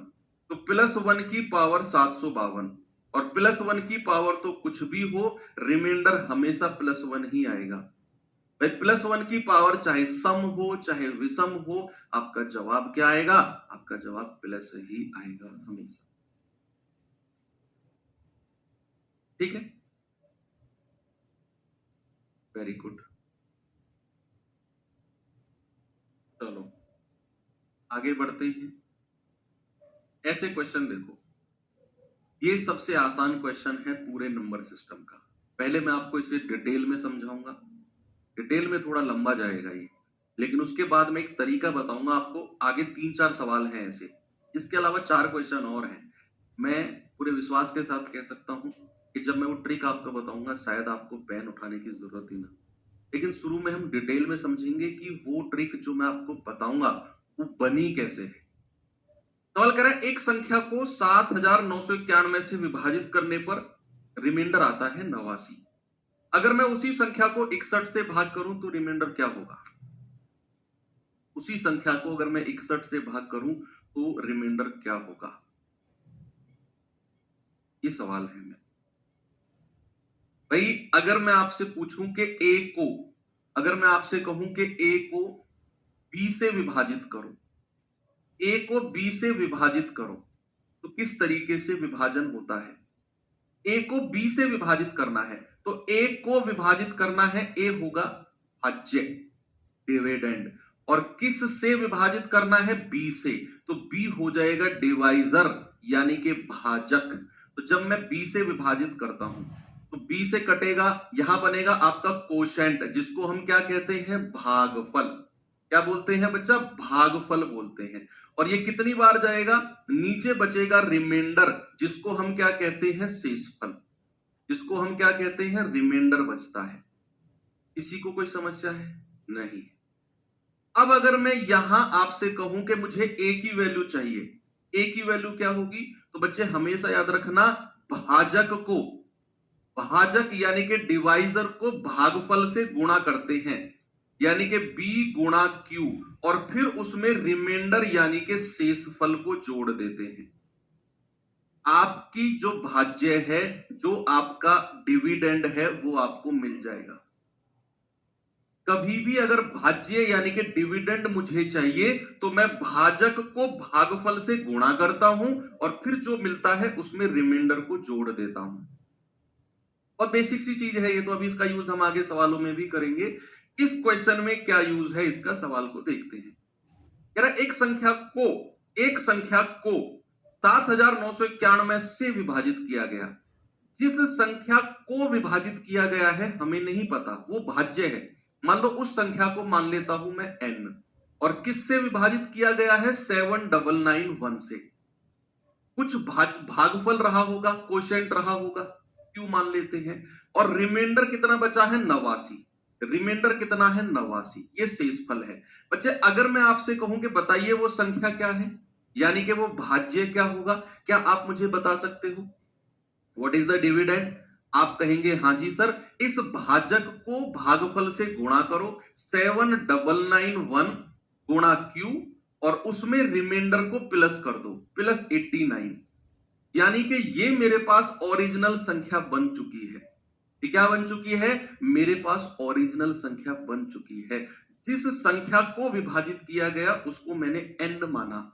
तो +1 की पावर 752, और +1 की पावर तो कुछ भी हो, रिमाइंडर हमेशा +1 ही आएगा। भाई +1 की पावर चाहे सम हो चाहे विषम हो, आपका जवाब क्या आएगा? आपका जवाब प्लस ही आएगा हमेशा। ठीक है, वेरी गुड। चलो आगे बढ़ते हैं। ऐसे क्वेश्चन देखो, ये सबसे आसान क्वेश्चन है पूरे नंबर सिस्टम का। पहले मैं आपको इसे डिटेल में समझाऊंगा, डिटेल में थोड़ा लंबा जाएगा ये, लेकिन उसके बाद मैं एक तरीका बताऊंगा आपको। आगे 3-4 सवाल हैं ऐसे, इसके अलावा 4 क्वेश्चन और हैं। मैं पूरे विश्वास के साथ कह सकता हूं कि जब मैं वो ट्रिक आपको बताऊंगा शायद आपको पेन उठाने की जरूरत ही ना, लेकिन शुरू में हम डिटेल में समझेंगे कि वो ट्रिक जो मैं आपको बताऊंगा वो बनी कैसे है। सवाल कह रहा है एक संख्या को 7991 से विभाजित करने पर रिमाइंडर आता है 89। अगर मैं उसी संख्या को 61 से भाग करूं तो रिमाइंडर क्या होगा? उसी संख्या को अगर मैं 61 से भाग करूं तो रिमाइंडर क्या होगा? ये सवाल है। मैं भाई अगर मैं आपसे पूछूं कि ए को, अगर मैं आपसे कहूं कि ए को बी से विभाजित करो, ए को बी से विभाजित करो, तो किस तरीके से विभाजन होता है? ए को बी से विभाजित करना है तो ए को विभाजित करना है, ए होगा भाज्य, डिविडेंड, और किस से विभाजित करना है? बी से, तो बी हो जाएगा डिवाइजर यानी कि भाजक। तो जब मैं बी से विभाजित करता हूं तो बी से कटेगा, यहां बनेगा आपका कोशेंट, जिसको हम क्या कहते हैं? भागफल। क्या बोलते हैं बच्चा? भागफल बोलते हैं। और ये कितनी बार जाएगा? नीचे बचेगा रिमाइंडर, जिसको हम क्या कहते हैं? शेषफल, जिसको हम क्या कहते हैं? रिमाइंडर बचता है। किसी को कोई समस्या है? नहीं। अब अगर मैं यहां आपसे कहूं कि मुझे ए की वैल्यू चाहिए, ए की वैल्यू क्या होगी? तो बच्चे हमेशा याद रखना, भाजक को, भाजक यानी कि डिवाइजर को भागफल से गुणा करते हैं, यानी कि b गुणा q, और फिर उसमें रिमाइंडर यानी कि शेषफल को जोड़ देते हैं। आपकी जो भाज्य है, जो आपका डिविडेंड है, वो आपको मिल जाएगा। कभी भी अगर भाज्य यानी कि डिविडेंड मुझे चाहिए तो मैं भाजक को भागफल से गुणा करता हूं और फिर जो मिलता है उसमें रिमाइंडर को जोड़ देता हूं। और बेसिक सी चीज है ये, तो अभी इसका यूज हम आगे सवालों में भी करेंगे इस क्वेश्चन में क्या यूज है इसका सवाल को देखते हैं। कह रहा है एक संख्या को 7991 से विभाजित किया गया। जिस संख्या को विभाजित किया गया है हमें नहीं पता, वो भाज्य है। मान लो उस संख्या को मान लेता हूं मैं n, और किससे विभाजित किया गया है? 7991 से। कुछ भागफल रहा होगा, कोशेंट रहा होगा, क्यों मान लेते हैं। और रिमाइंडर कितना बचा है? 89। रिमाइंडर कितना है? 89। ये शेषफल है। बच्चे अगर मैं आपसे कहूं कि बताइए वो संख्या क्या है, यानी कि वो भाज्य क्या होगा, क्या आप मुझे बता सकते हो? What is the dividend? आप कहेंगे हाँ जी सर, इस भाजक को भागफल से गुणा करो, 7991 गुणा क्यू, और उसमें रिमाइंडर को प्लस कर दो, प्लस 89। यानी कि ये मेरे पास ओरिजिनल संख्या बन चुकी है। ये क्या बन चुकी है? मेरे पास ओरिजिनल संख्या बन चुकी है। जिस संख्या को विभाजित किया गया उसको मैंने n माना,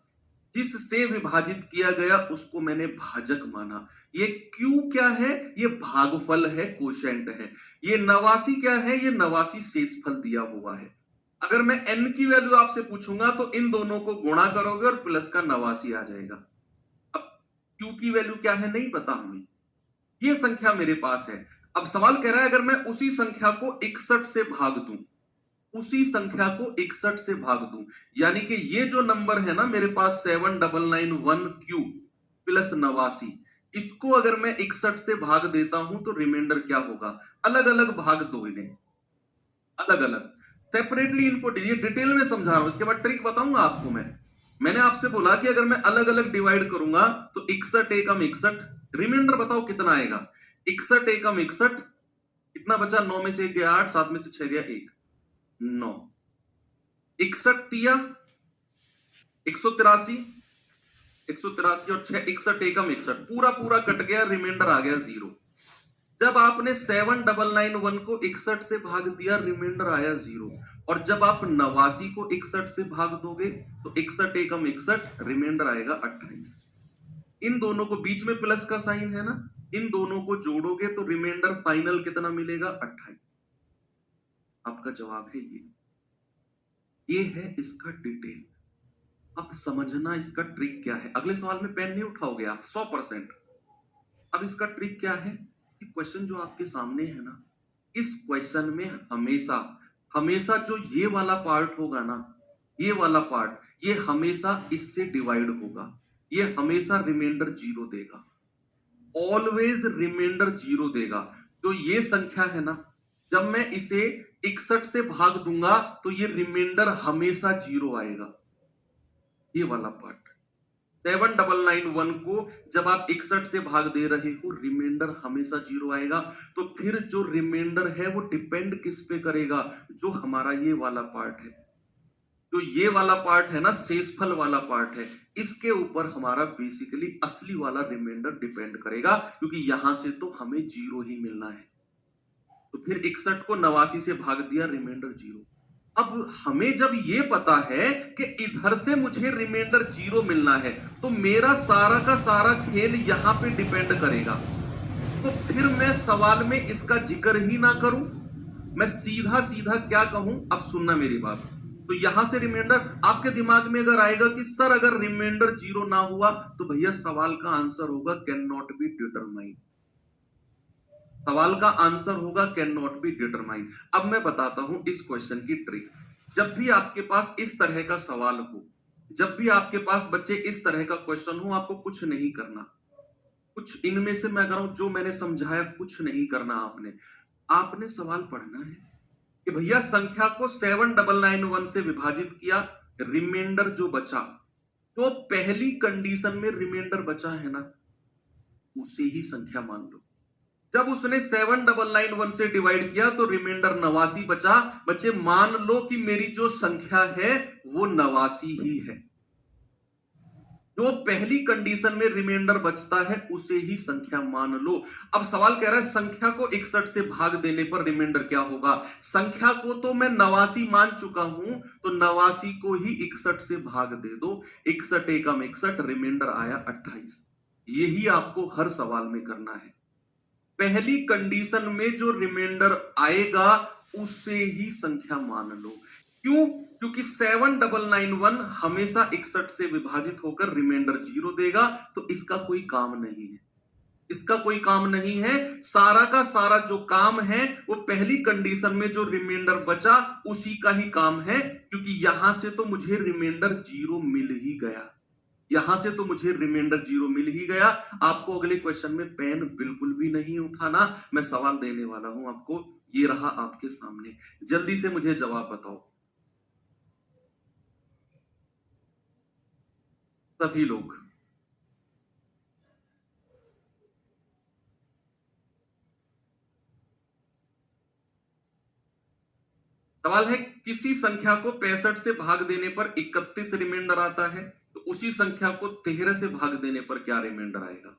जिससे विभाजित किया गया उसको मैंने भाजक माना। ये q क्या है? ये भागफल है, कोशेंट है। ये 89 क्या है? ये 89 शेषफल दिया हुआ है। अगर मैं n की वैल्यू आपसे पूछूंगा तो इन दोनों को गुणा करोगे और प्लस का 89 आ जाएगा। अब q की वैल्यू क्या है नहीं पता हमें, ये संख्या मेरे पास है। अब सवाल कह रहा है अगर मैं उसी संख्या को 61 से भाग दूं, उसी संख्या को 61 से भाग दूं, यानी कि ये जो नंबर है ना मेरे पास 7991 क्यू प्लस 89, इसको अगर मैं 61 से भाग देता हूं तो रिमाइंडर क्या होगा? अलग अलग भाग दो इन्हें, अलग अलग सेपरेटली इनको डिटेल में समझा रहा हूं, इसके बाद ट्रिक बताऊंगा आपको मैं। मैंने आपसे बोला कि अगर मैं अलग अलग डिवाइड करूंगा तो 61 एकम 61, रिमाइंडर बताओ कितना आएगा? 61 एकम 61, कितना बचा? 9 में से 1 गया 8, 7 में से 6 गया 1, 9। 61 तिया 183, 183 और 6, 61 एकम 61, पूरा पूरा कट गया, रिमाइंडर आ गया 0। जब आपने 7991 को 61 से भाग दिया, रिमाइंडर आया 0। और जब आप 89 को 61 से भाग दोगे तो 61 एकम 61, रिमाइंडर आएगा 28। इन दोनों को बीच में प्लस का साइन है ना, इन दोनों को जोड़ोगे तो रिमाइंडर फाइनल कितना मिलेगा? 28। आपका जवाब है ये है इसका डिटेल। अब समझना इसका ट्रिक क्या है। अगले सवाल में पेन नहीं उठाओगे आप 100%। अब इसका ट्रिक क्या है? क्वेश्चन जो आपके सामने है ना, इस क्वेश्चन में हमेशा हमेशा जो ये वाला पार्ट होगा ना, ये वाला पार्ट, ये हमेशा इससे डिवाइड होगा, ये हमेशा रिमाइंडर 0 देगा, ऑलवेज रिमाइंडर 0 देगा। तो ये संख्या है ना, जब मैं इसे 61 से भाग दूंगा तो ये रिमाइंडर हमेशा 0 आएगा। ये वाला पार्ट 7991 को जब आप 61 से भाग दे रहे हो, रिमाइंडर हमेशा 0 आएगा। तो फिर जो रिमाइंडर है वो डिपेंड किस पे करेगा? जो हमारा ये वाला पार्ट है, जो ये वाला पार्ट है ना, शेषफल वाला पार्ट है, इसके ऊपर हमारा बेसिकली असली वाला रिमाइंडर डिपेंड करेगा, क्योंकि यहां से तो हमें 0 ही मिलना है। तो फिर 61 को 89 से भाग दिया, रिमाइंडर 0। अब हमें जब ये पता है कि इधर से मुझे रिमाइंडर 0 मिलना है, तो मेरा सारा का सारा खेल यहां पे डिपेंड करेगा। तो फिर मैं सवाल में इसका जिक्र ही ना करूं, मैं सीधा सीधा क्या कहूं? अब सुनना मेरी बात। तो यहां से रिमाइंडर आपके दिमाग में अगर आएगा कि सर अगर रिमाइंडर 0 ना हुआ तो भैया सवाल का आंसर होगा कैन नॉट बी डिटरमाइंड। सवाल का आंसर होगा कैन नॉट बी डिटरमाइन। अब मैं बताता हूं इस क्वेश्चन की ट्रिक। जब भी आपके पास इस तरह का सवाल हो, जब भी आपके पास बच्चे इस तरह का क्वेश्चन हो, आपको कुछ नहीं करना। कुछ इनमें से मैं कह रहा हूं जो मैंने समझाया, कुछ नहीं करना। आपने सवाल पढ़ना है कि भैया संख्या को 7991 से विभाजित किया, रिमाइंडर जो बचा, तो पहली कंडीशन में रिमाइंडर बचा है ना, उसे ही संख्या मान लो। जब उसने 7991 से डिवाइड किया तो रिमाइंडर 89 बचा। बच्चे मान लो कि मेरी जो संख्या है वो 89 ही है। जो पहली कंडीशन में रिमाइंडर बचता है उसे ही संख्या मान लो। अब सवाल कह रहा है संख्या को 61 से भाग देने पर रिमाइंडर क्या होगा? संख्या को तो मैं 89 मान चुका हूं, तो 89 को ही 61 से भाग दे दो। 61 एकम 61, रिमाइंडर आया 28। यही आपको हर सवाल में करना है। पहली कंडीशन में जो रिमाइंडर आएगा उसे ही संख्या मान लो। क्यों? क्योंकि 7991 हमेशा 61 से विभाजित होकर रिमाइंडर 0 देगा, तो इसका कोई काम नहीं है। इसका कोई काम नहीं है। सारा का सारा जो काम है वो पहली कंडीशन में जो रिमाइंडर बचा उसी का ही काम है, क्योंकि यहां से तो मुझे रिमाइंडर 0 मिल ही गया। यहां से तो मुझे रिमाइंडर 0 मिल ही गया। आपको अगले क्वेश्चन में पेन बिल्कुल भी नहीं उठाना, मैं सवाल देने वाला हूं आपको। ये रहा आपके सामने, जल्दी से मुझे जवाब बताओ सभी लोग। सवाल है, किसी संख्या को 65 से भाग देने पर 31 रिमाइंडर आता है, तो उसी संख्या को 13 से भाग देने पर क्या रिमाइंडर आएगा?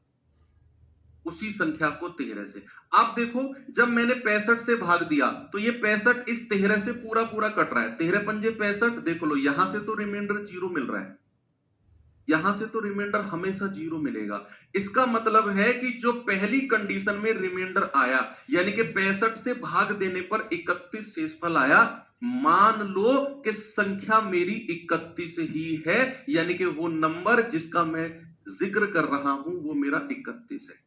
उसी संख्या को 13 से। आप देखो, जब मैंने 65 से भाग दिया तो ये 65 इस 13 से पूरा पूरा कट रहा है। 13 पंजे 65, देखो लो, यहां से तो रिमाइंडर 0 मिल रहा है, यहां से तो रिमाइंडर हमेशा 0 मिलेगा। इसका मतलब है कि जो पहली कंडीशन में रिमाइंडर आया, यानी कि 65 से भाग देने पर 31 शेषफल आया, मान लो कि संख्या मेरी 31 ही है, यानी कि वो नंबर जिसका मैं जिक्र कर रहा हूं वो मेरा 31 है।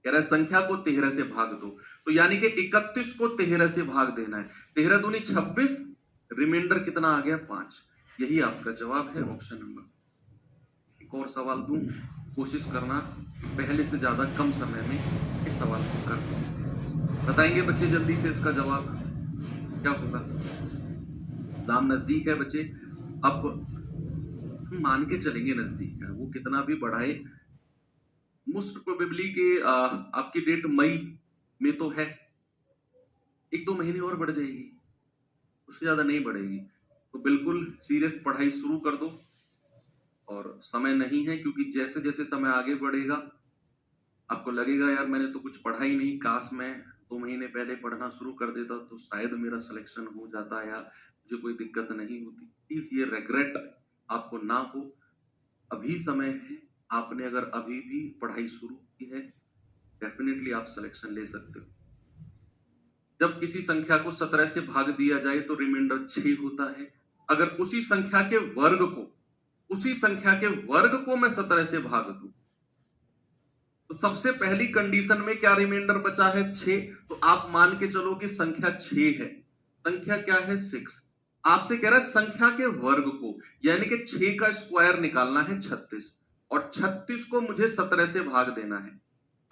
कह रहा है संख्या को 13 से भाग दो, तो यानी कि 31 को 13 से भाग देना है। 13 दूनी 26, रिमाइंडर कितना आ गया? 5। यही आपका जवाब है, ऑप्शन नंबर। एक और सवाल दूं, कोशिश करना पहले से ज्यादा कम समय में इस सवाल को कर पाऊं। बताएंगे बच्चे जल्दी से इसका जवाब क्या होगा? एग्जाम नजदीक है बच्चे, अब मान के चलेंगे नजदीक है, वो कितना भी बढ़ाए, मोस्ट प्रोबेबली के आपकी डेट मई में तो है, 1-2 महीने और बढ़ जाएगी, उससे ज्यादा नहीं बढ़ेगी। तो बिल्कुल सीरियस पढ़ाई शुरू कर दो, और समय नहीं है, क्योंकि जैसे जैसे समय आगे बढ़ेगा आपको लगेगा यार मैंने तो कुछ पढ़ा ही नहीं, काश मैं 2 महीने पहले पढ़ना शुरू कर देता तो शायद मेरा सिलेक्शन हो जाता या मुझे कोई दिक्कत नहीं होती। प्लीज ये रिग्रेट आपको ना हो, अभी समय है। आपने अगर अभी भी पढ़ाई शुरू की है, डेफिनेटली आप सिलेक्शन ले सकते हो। जब किसी संख्या को 17 से भाग दिया जाए तो रिमाइंडर 6 होता है। अगर उसी संख्या के वर्ग को मैं 17 से भाग दूं, तो सबसे पहली कंडीशन में क्या रिमाइंडर बचा है? 6। तो आप मान के चलो कि संख्या 6 है। संख्या क्या है? 6। आपसे कह रहा है संख्या के वर्ग को, यानी कि 6 का स्क्वायर निकालना है 36, और 36 को मुझे 17 से भाग देना है।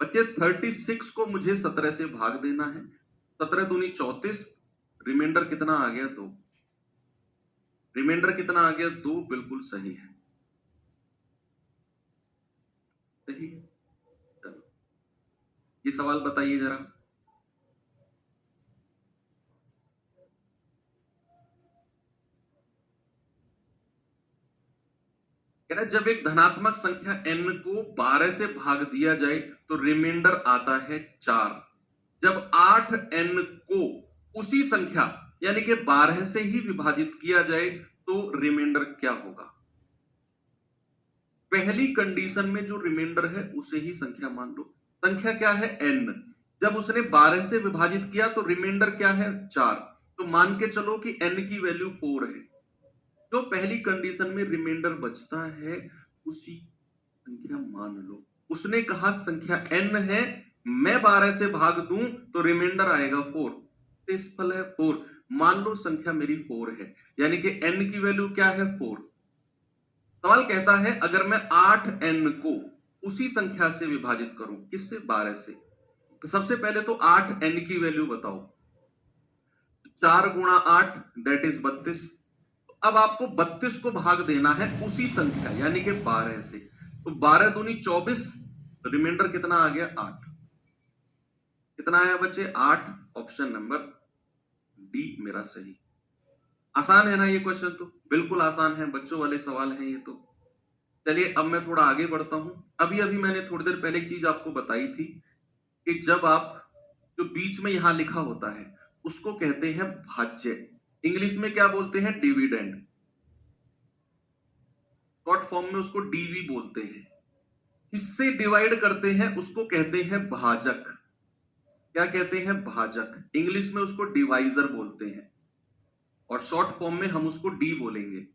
बच्चे 36 को मुझे 17 से भाग देना है। 17 दूनी 34, रिमाइंडर कितना आ गया? 2। रिमाइंडर कितना आ गया? 2। बिल्कुल सही है, सही है। चलो ये सवाल बताइए जरा। कह रहा है जब एक धनात्मक संख्या n को 12 से भाग दिया जाए तो रिमाइंडर आता है 4। जब 8n को उसी संख्या यानी कि 12 से ही विभाजित किया जाए तो रिमाइंडर क्या होगा? पहली कंडीशन में जो रिमाइंडर है उसे ही संख्या मान लो। संख्या क्या है? n। जब उसने 12 से विभाजित किया तो रिमाइंडर क्या है? 4। तो मान के चलो कि n की वैल्यू 4 है। जो पहली कंडीशन में रिमाइंडर बचता है उसी संख्या मान लो। उसने कहा संख्या n है, मैं 12 से भाग दूं तो रिमाइंडर आएगा 4, इस फल है 4। मान लो संख्या मेरी 4 है, यानी कि n की वैल्यू क्या है? 4। सवाल कहता है अगर मैं 8n को उसी संख्या से विभाजित करूं, किससे? 12 से। तो सबसे पहले तो 8n की वैल्यू बताओ। 4 गुणा 8 दैट इज 32। अब आपको 32 को भाग देना है उसी संख्या यानी कि 12 से। तो 12 दूनी 24, रिमाइंडर कितना आ गया? 8। कितना आया बच्चे? 8। ऑप्शन नंबर डी मेरा सही। आसान है ना ये क्वेश्चन? तो बिल्कुल आसान है, बच्चों वाले सवाल हैं ये तो। चलिए अब मैं थोड़ा आगे बढ़ता हूं। अभी अभी मैंने थोड़ी देर पहले एक चीज आपको बताई थी कि जब आप जो बीच में यहां लिखा होता है उसको कहते हैं भाज्य। इंग्लिश में क्या बोलते हैं? डिविडेंड। शॉर्ट फॉर्म में उसको डीवी बोलते हैं। जिससे डिवाइड करते हैं उसको कहते हैं भाजक। क्या कहते हैं, भाजक। इंग्लिश में उसको डिवाइजर बोलते हैं और शॉर्ट फॉर्म में हम उसको डी बोलेंगे।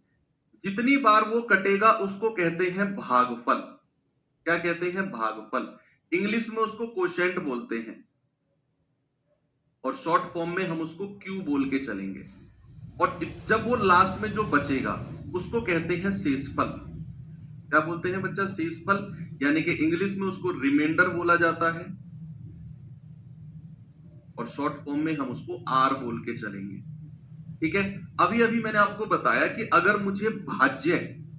जितनी बार वो कटेगा उसको कहते हैं भागफल। क्या कहते हैं, भागफल। इंग्लिश में उसको कोशेंट बोलते हैं और शॉर्ट फॉर्म में हम उसको क्यू बोल के चलेंगे। और जब वो लास्ट में जो बचेगा उसको कहते हैं शेषफल। क्या बोलते हैं बच्चा, शेषफल। यानी कि इंग्लिश में उसको रिमाइंडर बोला जाता है और शॉर्ट फॉर्म में हम उसको आर बोल के चलेंगे। ठीक है। अभी अभी मैंने आपको बताया कि अगर मुझे भाज्य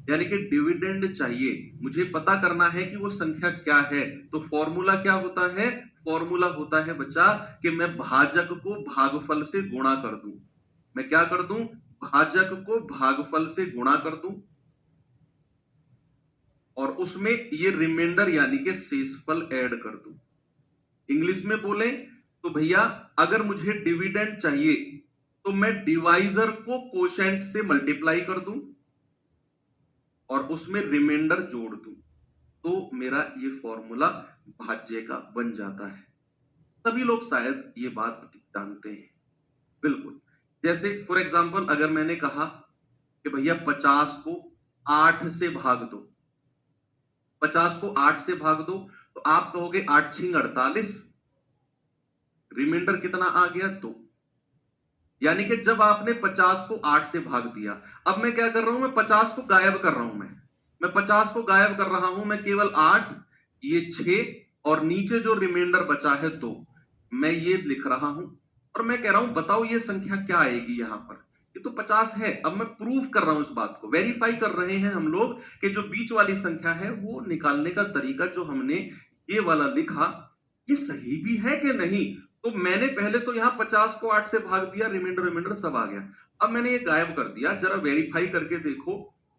यानी कि डिविडेंड चाहिए, मुझे पता करना है कि वो संख्या क्या है, तो फॉर्मूला क्या होता है, फॉर्मूला होता है बच्चा कि मैं भाजक को भागफल से गुणा कर दूं। मैं क्या कर दूं, भाजक को भागफल से गुणा कर दूं और उसमें ये रिमाइंडर यानी कि शेषफल ऐड कर दूं। इंग्लिश में बोले तो भैया अगर मुझे डिविडेंड चाहिए तो मैं डिवाइजर को कोशेंट से मल्टीप्लाई कर दूं और उसमें रिमाइंडर जोड़ दूं, तो मेरा ये फॉर्मूला भाज्य का बन जाता है। सभी लोग शायद ये बात जानते हैं। बिल्कुल। जैसे फॉर एग्जांपल अगर मैंने कहा कि भैया 50 को 8 से भाग दो, 50 को 8 से भाग दो, तो आप कहोगे 8 छिंग 48, रिमाइंडर कितना आ गया, 2। यानी कि जब आपने 50 को 8 से भाग दिया, अब मैं क्या कर रहा हूं, मैं 50 को गायब कर रहा हूं। मैं 50 को गायब कर रहा हूं, मैं केवल 8, ये 6 और नीचे जो रिमाइंडर बचा है 2, मैं ये लिख रहा हूं और मैं कह रहा हूं बताओ ये संख्या क्या आएगी यहां पर। ये तो 50 है। अब मैं प्रूफ कर रहा हूं इस बात को, वेरीफाई कर रहे हैं हम लोग कि जो बीच वाली संख्या है वो निकालने का तरीका जो हमने ये वाला लिखा ये सही भी है कि नहीं। तो मैंने पहले तो यहां 50 को 8 से भाग दिया, रिमाइंडर रिमाइंडर सब आ गया। अब मैंने ये गायब कर दिया, जरा वेरीफाई करके देखो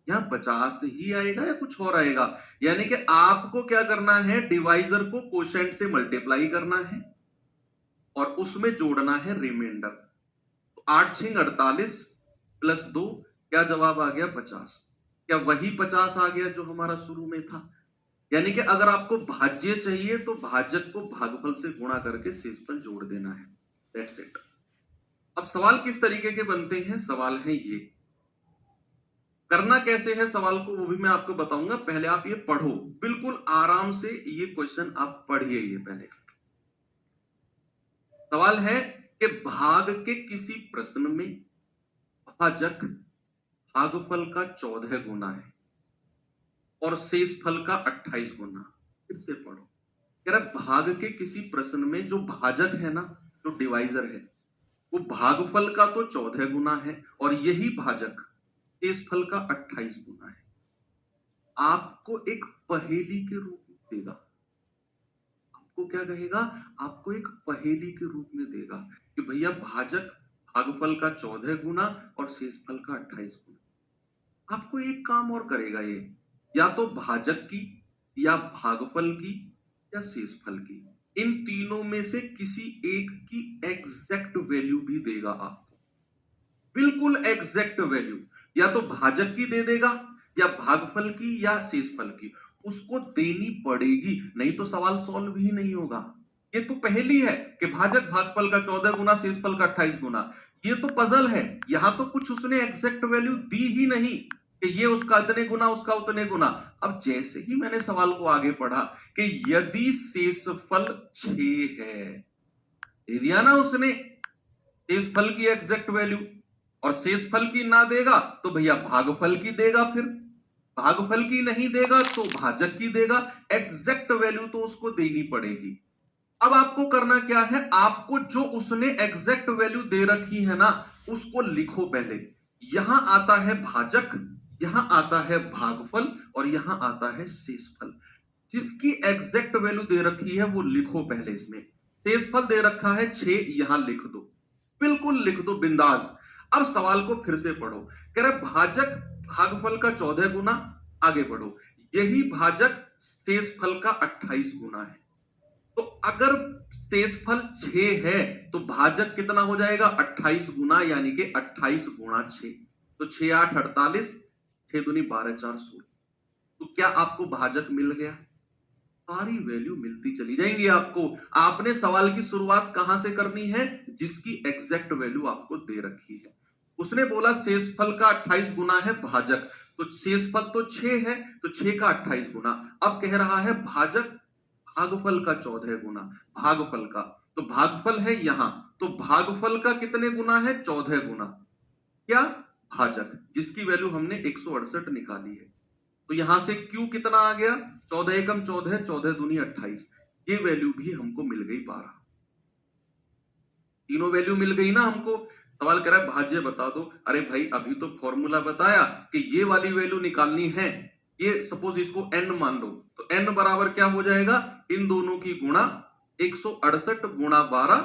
यहां 50 ही आएगा या कुछ और आएगा। यानी कि आपको क्या करना है, डिवाइजर को कोशेंट से मल्टीप्लाई करना है और उसमें जोड़ना है रिमाइंडर। तो 8 छिंग 48 प्लस 2, क्या जवाब आ गया, 50। क्या वही 50 आ गया जो हमारा शुरू में था। यानी कि अगर आपको भाज्य चाहिए तो भाजक को भागफल से गुणा करके शेषफल जोड़ देना है। That's it. अब सवाल किस तरीके के बनते हैं, सवाल है ये। करना कैसे है सवाल को वो भी मैं आपको बताऊंगा, पहले आप ये पढ़ो, बिल्कुल आराम से ये क्वेश्चन आप पढ़िए। ये पहले सवाल है कि भाग के किसी प्रश्न में भाजक भागफल का 14 गुना है और शेषफल का 28 गुना। फिर से पढ़ो। कह रहा भाग के किसी प्रश्न में जो भाजक है ना, जो डिवाइजर है, वो भागफल का तो 14 गुना है और यही भाजक शेषफल का 28 गुना है। आपको एक पहेली के रूप में देगा। आपको क्या कहेगा, आपको एक पहेली के रूप में देगा कि भैया भाजक भागफल का 14 गुना और शेषफल का 28 गुना। आपको एक काम और करेगा ये, या तो भाजक की या भागफल की या शेषफल की, इन तीनों में से किसी एक की एग्जैक्ट वैल्यू भी देगा आपको। बिल्कुल एग्जैक्ट वैल्यू, या तो भाजक की दे देगा या भागफल की या शेषफल की, उसको देनी पड़ेगी, नहीं तो सवाल सॉल्व ही नहीं होगा। ये तो पहेली है कि भाजक भागफल का 14 गुना शेषफल का 28 गुना। ये तो पजल है, यहां तो कुछ उसने एग्जैक्ट वैल्यू दी ही नहीं कि ये उसका इतने गुना उसका उतने गुना। अब जैसे ही मैंने सवाल को आगे पढ़ा कि यदि शेषफल 6 है, दे दिया ना उसने शेषफल की एग्जैक्ट वैल्यू, और शेषफल की ना देगा तो भैया भागफल की देगा, फिर भागफल की नहीं देगा तो भाजक की देगा। एग्जैक्ट वैल्यू तो उसको देनी पड़ेगी। अब आपको करना क्या है, आपको जो उसने एग्जैक्ट वैल्यू दे रखी है ना उसको लिखो पहले। यहां आता है भाजक, यहां आता है भागफल और यहां आता है शेषफल। जिसकी एग्जैक्ट वैल्यू दे रखी है वो लिखो पहले। इसमें शेषफल दे रखा है 6, यहां लिख दो, बिल्कुल लिख दो बिंदास। अब सवाल को फिर से पढ़ो। कह रहे भाजक भागफल का 14 गुना, आगे बढ़ो, यही भाजक शेषफल का 28 गुना है। तो अगर शेषफल 6 है तो भाजक कितना हो जाएगा, 28 गुना, यानी कि 28 गुणा 6। तो 6 8 48, 6 दूनी 12 4 16। तो क्या आपको भाजक मिल गया। सारी वैल्यू मिलती चली जाएंगी आपको। आपने सवाल की शुरुआत कहां से करनी है? जिसकी एग्जैक्ट वैल्यू आपको दे रखी है। उसने बोला शेषफल का 28 गुना है भाजक, तो शेषफल तो 6 है, तो 6 का 28 गुना। अब कह रहा है भाजक भागफल का 14 गुना, भागफल का, तो भागफल है यहां, तो भागफल का कितने गुना है? 14 गुना। क्या? भाजक, जिसकी वैल्यू हमने 168 निकाली है। तो यहां से Q कितना आ गया? 14 एकम 14, 14 दूनी 28। ये वैल्यू भी हमको मिल गई 12। तीनों वैल्यू मिल गई ना हमको। सवाल कह रहा है भाज्य बता दो। अरे भाई अभी तो फॉर्मूला बताया कि ये वाली वैल्यू निकालनी है। ये सपोज इसको n मान लो, तो n बराबर क्या हो जाएगा? इन दोनों की गुणा 168 गुणा 12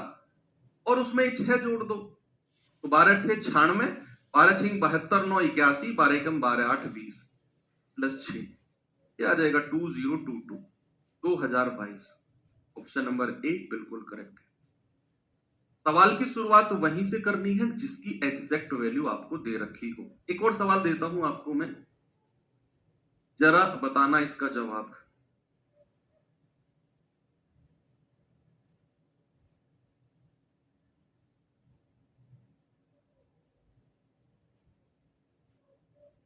और उसमें 6 जोड़ दो, तो 12 अट्ठे 96, 12 छिंग 72, 9 81, 12 एकम 12 8 20 प्लस 6, ये आ जाएगा 2022, 2022। ऑप्शन नंबर ए बिल्कुल करेक्ट है। सवाल की शुरुआत वहीं से करनी है जिसकी एग्जैक्ट वैल्यू आपको दे रखी हो। एक और सवाल देता हूं आपको मैं, जरा बताना इसका जवाब।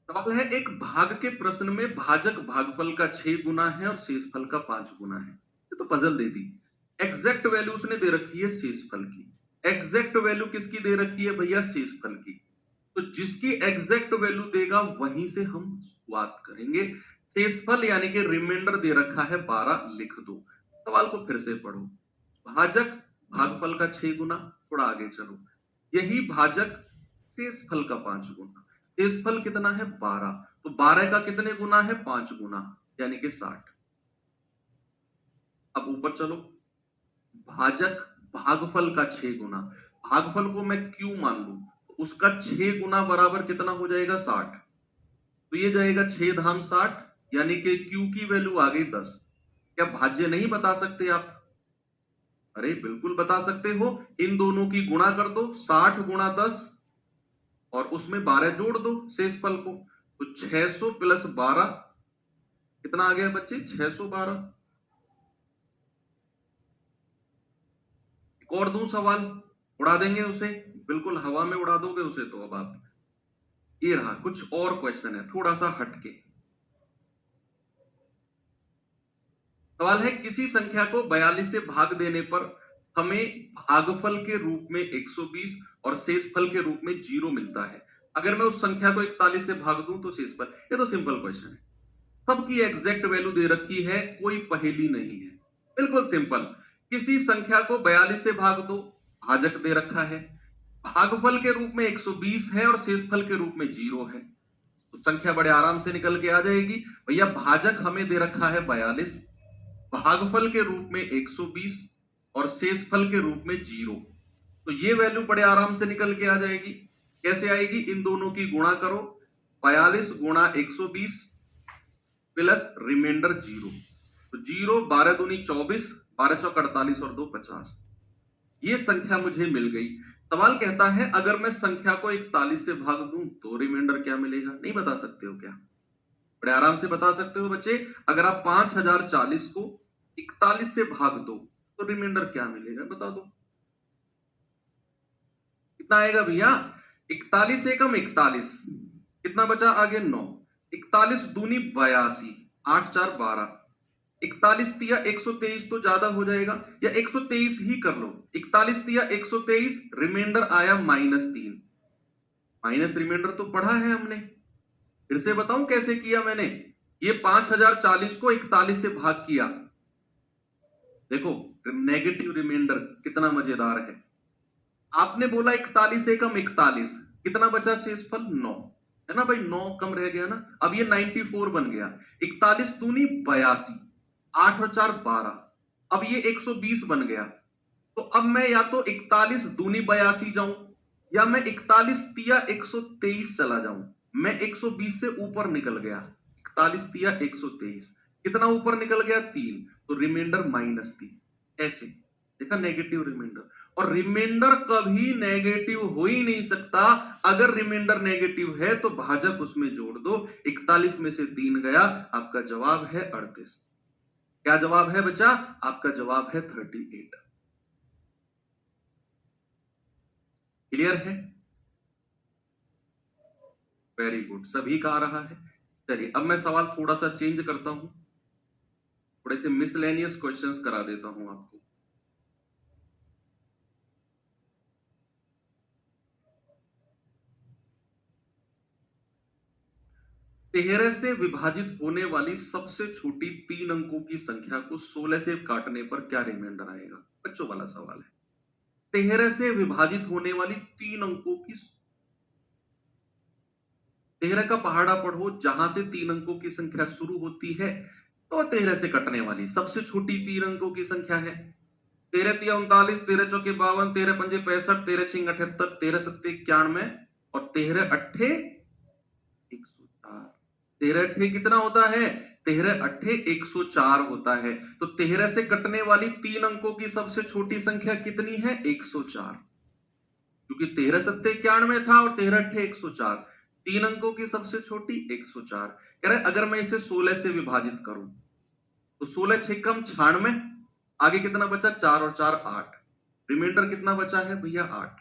सवाल है एक भाग के प्रश्न में भाजक भागफल का 6 गुना है और शेषफल का 5 गुना है। ये तो पजल दे दी। एग्जैक्ट वैल्यू उसने दे रखी है शेषफल की। एग्जैक्ट वैल्यू किसकी दे रखी है भैया? शेषफल की। तो जिसकी एग्जैक्ट वैल्यू देगा वहीं से हम शुरुआत करेंगे। शेषफल यानी कि रिमाइंडर दे रखा है 12, लिख दो। सवाल को फिर से पढ़ो। भाजक भागफल का 6 गुना, थोड़ा आगे चलो, यही भाजक शेषफल का 5 गुना। शेषफल कितना है? 12, तो 12 का कितने गुना है? 5 गुना, यानी कि 60। अब ऊपर चलो, भाजक भागफल का 6 गुना, भागफल को मैं क्यू मान लू, तो उसका 6 गुना बराबर कितना हो जाएगा? 60। तो ये जाएगा 6 धाम 60, यानी कि क्यू की वैल्यू आ गई 10। क्या भाज्य नहीं बता सकते आप? अरे बिल्कुल बता सकते हो। इन दोनों की गुणा कर दो, 60 गुणा 10, और उसमें 12 जोड़ दो शेषफल को, तो 600 प्लस 12 कितना आ गया बच्चे? 612। एक और दूं सवाल, उड़ा देंगे उसे, बिल्कुल हवा में उड़ा दोगे उसे। तो अब आप, ये रहा कुछ और क्वेश्चन है, थोड़ा सा हटके। सवाल है किसी संख्या को 42 से भाग देने पर हमें भागफल के रूप में 120 और शेषफल के रूप में 0 मिलता है। अगर मैं उस संख्या को 41 से भाग दूं तो शेषफल। ये तो सिंपल क्वेश्चन है, सबकी एग्जैक्ट वैल्यू दे रखी है, कोई पहेली नहीं है, बिल्कुल सिंपल। किसी संख्या को 42 से भाग दो, भाजक दे रखा है, भागफल के रूप में 120 है और शेषफल के रूप में 0 है, तो संख्या बड़े आराम से निकल के आ जाएगी। भैया भाजक हमें दे रखा है 42, भागफल के रूप में 120 और शेषफल के रूप में 0, तो ये वैल्यू बड़े आराम से निकल के आ जाएगी। कैसे आएगी? इन दोनों की गुणा करो, 42 गुणा 120 प्लस रिमाइंडर 0, तो 0, 12 दूनी 24, 12 चौक 48 और 2 50। ये संख्या मुझे मिल गई। सवाल कहता है अगर मैं संख्या को 41 से भाग दूं तो रिमाइंडर क्या मिलेगा? नहीं बता सकते हो क्या? बड़े आराम से बता सकते हो बच्चे। अगर आप 5040 को 41 से भाग दो तो रिमाइंडर क्या मिलेगा? बता दो कितना आएगा भैया? 41 एकम 41, कितना बचा आगे? 9, 41 दूनी 82, 8 4 12, 41 तिया 123 तो ज्यादा हो जाएगा, या 123 ही कर लो। 41 तिया 123, रिमाइंडर आया -3। माइनस रिमाइंडर तो पढ़ा है हमने, फिर से बताऊं कैसे किया मैंने। ये 5040 को 41 से भाग किया, देखो नेगेटिव रिमाइंडर कितना मजेदार है। आपने बोला 41 एकम 41, कितना बचा शेषफल? 9, है ना भाई? 9 कम रह गया ना। अब ये 94 बन गया। 41 दूनी 82, 8 और 4 12, अब ये 120 बन गया। तो अब मैं या तो 41 दूनी 82 जाऊं, या मैं 41 तिया 123 चला जाऊं। मैं 120 से ऊपर निकल गया, 41 तिया 123, कितना ऊपर निकल गया? 3, तो रिमाइंडर -3। ऐसे देखा, नेगेटिव रिमाइंडर। और रिमाइंडर कभी नेगेटिव हो ही नहीं सकता। अगर रिमाइंडर नेगेटिव है तो भाजक उसमें जोड़ दो, 41 में से 3 गया, आपका जवाब है 38। क्या जवाब है बच्चा? आपका जवाब है 38। क्लियर है? वेरी गुड, सभी का आ रहा है। चलिए अब मैं सवाल थोड़ा सा चेंज करता हूं, थोड़े से मिसलेनियस क्वेश्चंस करा देता हूं आपको। तेरह से विभाजित होने वाली सबसे छोटी 3 अंकों की संख्या को 16 से काटने पर क्या रिमाइंडर आएगा? बच्चों वाला सवाल है। 13 से विभाजित होने वाली 3 अंकों की, 13 का पहाड़ा पढ़ो, जहां से 3 अंकों की संख्या शुरू होती है तो 13 से कटने वाली सबसे छोटी 3 अंकों की संख्या है। 13 3 39, 13 4 52, 13 5 65, 13 6 78, 13 7 91 और 13 8 104। 13 8 कितना होता है? 13 8 104 होता है। तो 13 से कटने वाली 3 अंकों की सबसे छोटी संख्या कितनी है? 104, क्योंकि 13 7 91 था और 13 8 104। 3 अंकों की सबसे छोटी 104। कह रहे अगर मैं इसे 16 से विभाजित करूं तो 16 6 कम 96, आगे कितना बचा? 4 और 4 8, रिमाइंडर कितना बचा है भैया? 8।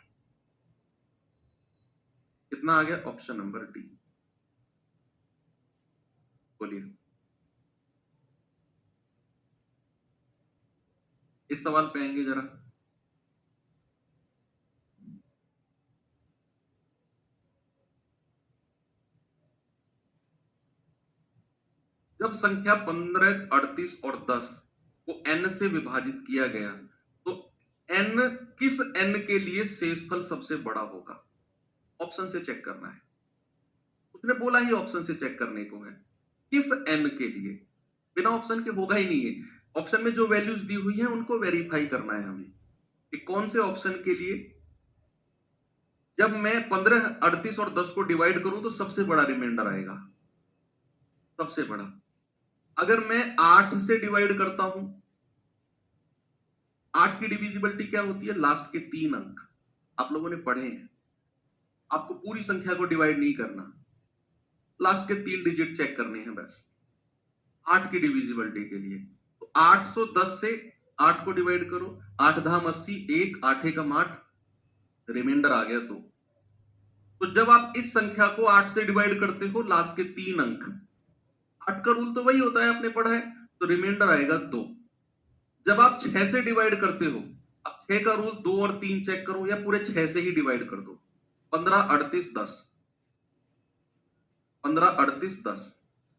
कितना आ गया? Option number D. बोलिए इस सवाल पे आएंगे जरा। जब संख्या 15 38 और 10 को n से विभाजित किया गया तो n किस n के लिए शेषफल सबसे बड़ा होगा? ऑप्शन से चेक करना है। उसने बोला ही ऑप्शन से चेक करने को है। किस n के लिए? बिना ऑप्शन के होगा ही नहीं है। ऑप्शन में जो वैल्यूज दी हुई है उनको वेरीफाई करना है हमें कि कौन से ऑप्शन के लिए। जब मैं 15 38 और 10 को डिवाइड करूं तो सबसे बड़ा रिमाइंडर आएगा, सबसे बड़ा। अगर मैं 8 से डिवाइड करता हूं, 8 की डिविजिबिलिटी क्या होती है? लास्ट के 3 अंक। आप लोगों ने पढ़े हैं। आपको पूरी संख्या को डिवाइड नहीं करना, लास्ट के 3 डिजिट चेक करने हैं बस 8 की डिविजिबिलिटी के लिए। तो 810 से 8 को डिवाइड करो, 8 धाम 80, 1 8 एकम 8, रिमाइंडर आ गया 2। तो जब आप इस संख्या को 8 से डिवाइड करते हो, लास्ट के 3 अंक, 8 का रूल तो वही होता है, आपने पढ़ा है, तो रिमाइंडर आएगा 2। जब आप 6 से डिवाइड करते हो, अब 6 का रूल 2 और 3 चेक करो या पूरे 6 से ही डिवाइड कर दो। 15 38 10, 15 38 10,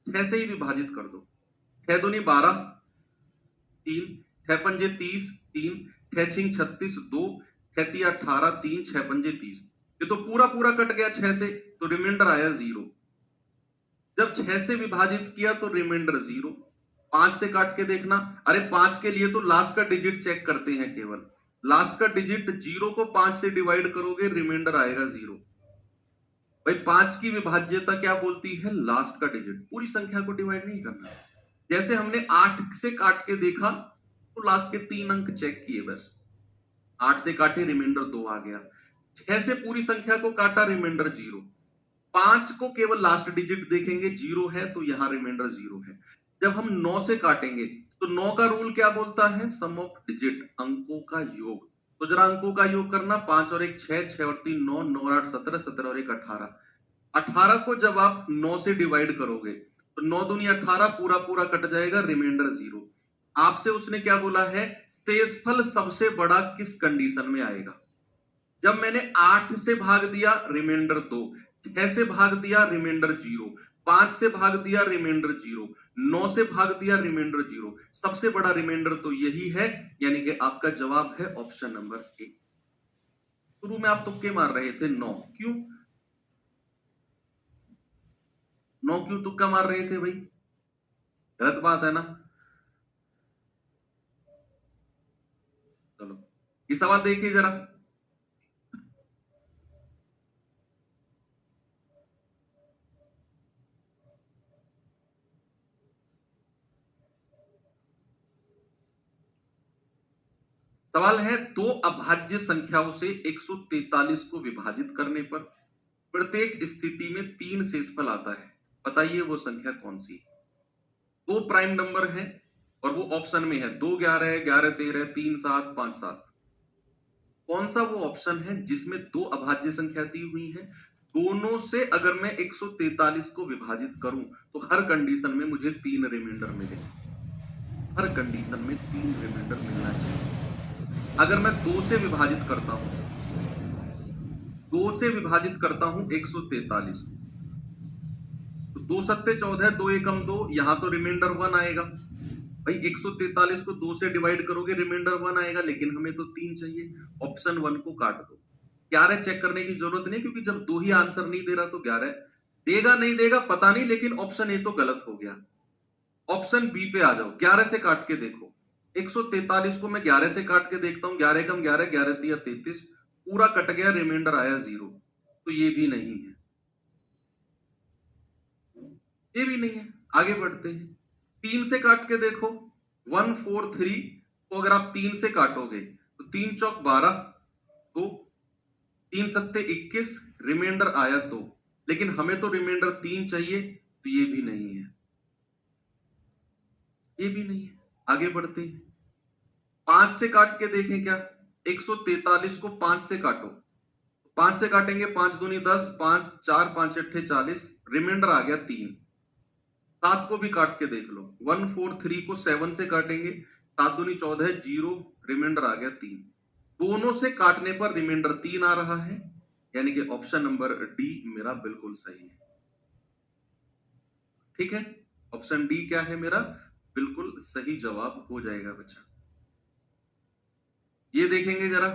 6 से ही विभाजित कर दो। 6 दूनी 12, 3, 6 पंजे 30, 3, 6 छिंग 36, 2, 6 तिया 18, 3, 6 पंजे 30। ये तो पूरा पूरा कट गया 6 से, तो रिमाइंडर आया 0। जब 6 से विभाजित किया तो रिमाइंडर 0। 5 से काट के देखना, अरे 5 के लिए तो लास्ट का डिजिट चेक करते हैं केवल। लास्ट का डिजिट 0 को 5 से डिवाइड करोगे, रिमाइंडर आएगा 0। भाई 5 की विभाज्यता क्या बोलती है? लास्ट का डिजिट, पूरी संख्या को डिवाइड नहीं करना। जैसे हमने 8 से काट के देखा तो लास्ट के 3 अंक चेक किए बस, 8 से काटे रिमाइंडर 2 आ गया। 6 से पूरी संख्या को काटा, रिमाइंडर 0। 5 को केवल लास्ट डिजिट देखेंगे, 0 है तो यहां रिमाइंडर 0 है। जब हम 9 से काटेंगे तो 9 का रूल क्या बोलता है? सम ऑफ डिजिट, अंकों का योग। तो जरा अंकों का योग करना, 5 और 1 6, 6 और 3 9, 9 और 8 17, 17 और 1 18। 18 को जब आप 9 से डिवाइड करोगे तो 9 दूनी 18, पूरा पूरा कट जाएगा, रिमाइंडर 0। आपसे उसने क्या बोला है? शेषफल सबसे बड़ा किस कंडीशन में आएगा? जब मैंने 8 से भाग दिया, रिमाइंडर 2, 6 से भाग दिया, रिमाइंडर 0, 5 से भाग दिया, रिमाइंडर 0, 9 से भाग दिया, रिमाइंडर 0। सबसे बड़ा रिमाइंडर तो यही है, यानी कि आपका जवाब है ऑप्शन नंबर ए। शुरू में आप तुक्के मार रहे थे 9, क्यों 9 क्यों तुक्का मार रहे थे भाई? गलत बात है ना। चलो ये सवाल देखिए जरा। सवाल है, दो अभाज्य संख्याओं से 143 को विभाजित करने पर प्रत्येक स्थिति में 3 शेषफल आता है, बताइए वो संख्या कौन सी? दो प्राइम नंबर है, और वो ऑप्शन में है 2 11 11 13 3 7 5 7। कौन सा वो ऑप्शन है जिसमें दो अभाज्य संख्या दी हुई है, दोनों से अगर मैं 143 को विभाजित करूं तो हर कंडीशन में मुझे 3 रिमाइंडर मिले, हर कंडीशन में 3 रिमाइंडर मिलना चाहिए। अगर मैं 2 से विभाजित करता हूं, 2 से विभाजित करता हूं 143, तो 2 सत्ते 14, 2 एकम 2, यहां तो रिमाइंडर 1 आएगा। भाई 143 को 2 से डिवाइड करोगे रिमाइंडर 1 आएगा, लेकिन हमें तो 3 चाहिए। ऑप्शन 1 को काट दो। 11 चेक करने की जरूरत नहीं, क्योंकि जब 2 ही आंसर नहीं दे रहा तो 11 देगा नहीं देगा पता नहीं, लेकिन ऑप्शन ए तो गलत हो गया। ऑप्शन बी पे आ जाओ, 11 से काट के देखो। 143 को मैं 11 से काट के देखता हूं, 11 कम 11, 11 तिया 33, पूरा कट गया, रिमाइंडर आया 0। तो ये भी नहीं है, ये भी नहीं है। आगे बढ़ते हैं, 3 से काट के देखो। 143 को अगर आप 3 से काटोगे तो 3 चौक 12, 2, 3 सत्ते 21, रिमाइंडर आया 2, लेकिन हमें तो रिमाइंडर 3 चाहिए, तो ये भी नहीं है, ये भी नहीं है। आगे बढ़ते हैं, 5 से काट के देखें क्या। 143 को 5 से काटो, 5 से काटेंगे 5 दूनी 10, 5 4 5 अट्ठे 40, रिमाइंडर आ गया 3। 7 को भी काट के देख लो, 143 को 7 से काटेंगे, 7 दूनी 14, 0, रिमाइंडर आ गया 3। दोनों से काटने पर रिमाइंडर 3 आ रहा है, यानी कि ऑप्शन नंबर डी मेरा बिल्कुल सही है। ठीक है, ऑप्शन डी क्या है मेरा बिल्कुल सही जवाब हो जाएगा बच्चा। ये देखेंगे जरा,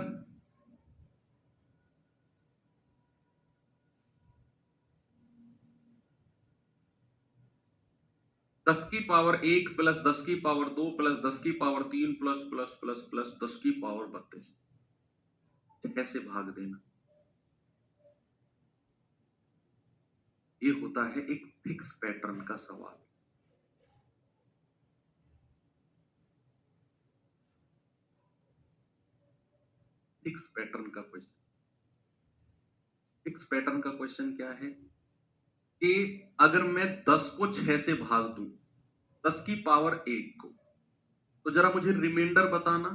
दस की पावर 1 प्लस 10 की पावर 2 प्लस 10 की power 3 plus plus plus plus 10 की पावर 32, कैसे भाग देना। ये होता है एक फिक्स पैटर्न का सवाल। फिक्स पैटर्न का क्वेश्चन, फिक्स पैटर्न का क्वेश्चन क्या है कि अगर मैं 10 को 6 से भाग दूं, 10 की पावर 1 को, तो जरा मुझे रिमाइंडर बताना।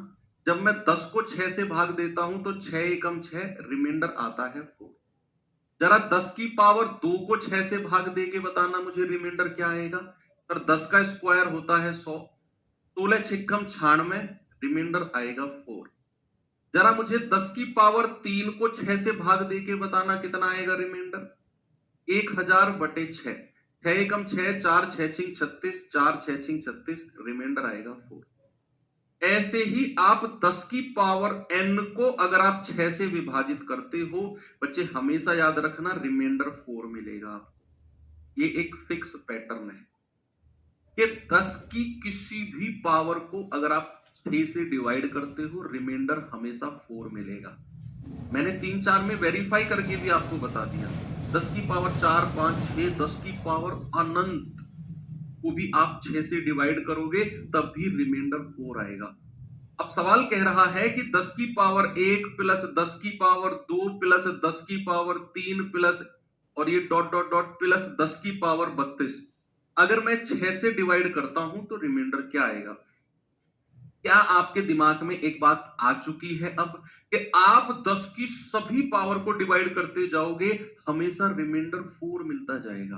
जब मैं 10 को 6 से भाग देता हूं तो 6 एकम 6, रिमाइंडर आता है 4। जरा 10 की पावर 2 को 6 से भाग दे के बताना मुझे रिमाइंडर क्या आएगा। और 10 का स्क्वायर होता है 100, 16 छिक्कम 96, रिमाइंडर आएगा 4। जरा मुझे 10 की पावर 3 को 6 से भाग दे के बताना कितना आएगा रिमाइंडर, 1000 बटे 6, 6 एकम 6, 4 6 छिंग 36, 4 6 छिंग 36, रिमाइंडर आएगा 4। ऐसे ही आप 10 की पावर n को अगर आप 6 से विभाजित करते हो, बच्चे हमेशा याद रखना रिमाइंडर 4 मिलेगा आपको। ये एक फिक्स पैटर्न है कि 10 की किसी भी पावर को अगर आप 6 से डिवाइड करते हो, रिमाइंडर हमेशा 4 मिलेगा। मैंने 3 4 में वेरीफाई करके भी आपको बता दिया। 10 की पावर 4 5 6, 10 की पावर अनंत को भी आप 6 से डिवाइड करोगे तब भी रिमाइंडर 4 आएगा। अब सवाल कह रहा है कि 10 की पावर 1 प्लस 10 की पावर 2 प्लस 10 की पावर 3 प्लस और ये डॉट डॉट डॉट प्लस 10 की पावर 32, अगर मैं 6 से डिवाइड करता हूं तो रिमाइंडर क्या आएगा। क्या आपके दिमाग में एक बात आ चुकी है अब कि आप 10 की सभी पावर को डिवाइड करते जाओगे, हमेशा रिमाइंडर 4 मिलता जाएगा,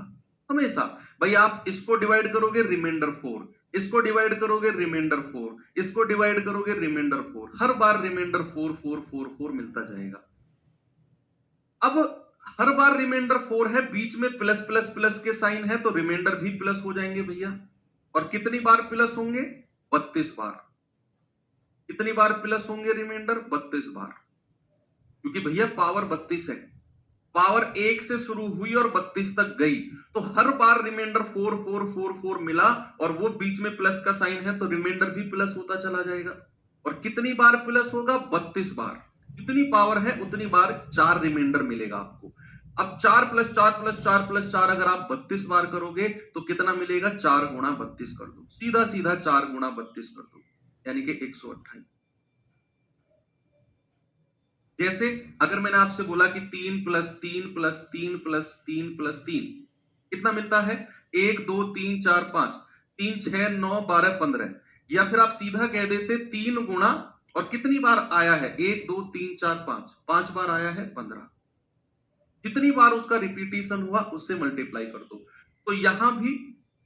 हमेशा। भाई आप इसको डिवाइड करोगे रिमाइंडर 4, इसको डिवाइड करोगे रिमाइंडर 4, इसको डिवाइड करोगे रिमाइंडर 4, हर बार रिमाइंडर 4 4 4 4 मिलता जाएगा। अब हर बार रिमाइंडर 4 है, बीच में प्लस प्लस प्लस के साइन है, तो रिमाइंडर भी प्लस हो जाएंगे भैया। और कितनी बार प्लस होंगे, 32 बार। कितनी बार प्लस होंगे रिमाइंडर, 32 बार, क्योंकि भैया पावर 32 है। पावर 1 से शुरू हुई और 32 तक गई, तो हर बार रिमाइंडर 4 4 4 4 मिला, और वो बीच में प्लस का साइन है तो रिमाइंडर भी प्लस होता चला जाएगा। और कितनी बार प्लस होगा, 32 बार। जितनी पावर है उतनी बार 4 रिमाइंडर मिलेगा आपको। अब 4 प्लस 4 प्लस 4 प्लस 4 अगर आप 32 बार करोगे तो कितना मिलेगा, 4 गुणा 32 कर दो, सीधा सीधा 4 गुणा 32 कर दो, यानी कि 128। जैसे अगर मैंने आपसे बोला कि 3 प्लस 3 प्लस 3 प्लस 3 प्लस 3 कितना मिलता है, 1 2 3 4 5, 3 6 9 12 15, या फिर आप सीधा कह देते 3 गुणा, और कितनी बार आया है, 1 2 3 4 5, 5 बार आया है 15। जितनी बार उसका रिपीटिशन हुआ उससे मल्टीप्लाई कर दो। तो यहां भी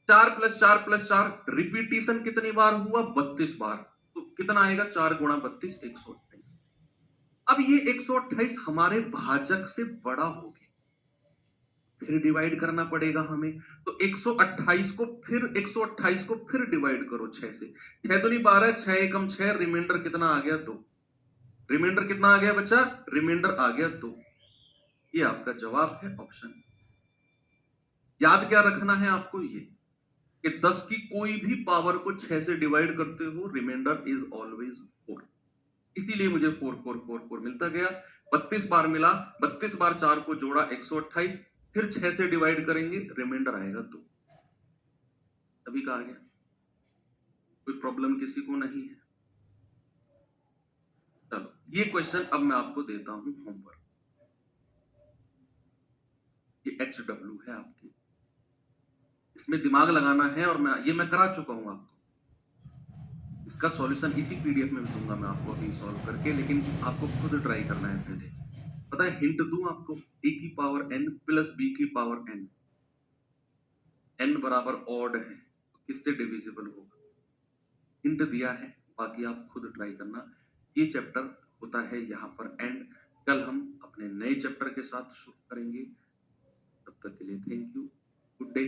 4 + 4 + 4 रिपीटिशन कितनी बार हुआ, 32 बार। तो कितना आएगा, 4 गुणा 32, 128। अब ये 128 हमारे भाजक से बड़ा हो गया, फिर डिवाइड करना पड़ेगा हमें। तो 128 को फिर 128 को फिर डिवाइड करो 6 से। 6 दूनी 12, 6 एकम 6, रिमाइंडर कितना आ गया, 2। रिमाइंडर कितना आ गया बच्चा, रिमाइंडर आ गया 2। ये आपका जवाब है ऑप्शन। याद क्या रखना है आपको, ये कि 10 की कोई भी पावर को 6 से डिवाइड करते हो, रिमाइंडर इज ऑलवेज 4। इसीलिए मुझे 4 4 4 4 मिलता गया। 32 बार मिला, 32 बार 4 को जोड़ा 128, फिर 6 से डिवाइड करेंगे, रिमाइंडर आएगा 2। तभी कहा गया। कोई प्रॉब्लम किसी को नहीं है। चलो ये क्वेश्चन अब मैं आपको देता हूं होमवर्क। ये HW है आपकी, इसमें दिमाग लगाना है, और मैं करा चुका हूं आपको। इसका सॉल्यूशन इसी पीडीएफ में भी दूंगा मैं आपको अभी सॉल्व करके, लेकिन आपको खुद ट्राई करना है पहले। पता है, हिंट दूं आपको, a की पावर n प्लस b की पावर n, n बराबर ऑड है, तो किससे डिविजिबल होगा। हिंट दिया है, बाकी आप खुद ट्राई करना। ये चैप्टर होता है यहाँ पर एंड। कल हम अपने नए चैप्टर के साथ शुरू करेंगे। तब तक के लिए थैंक यू, गुड डे।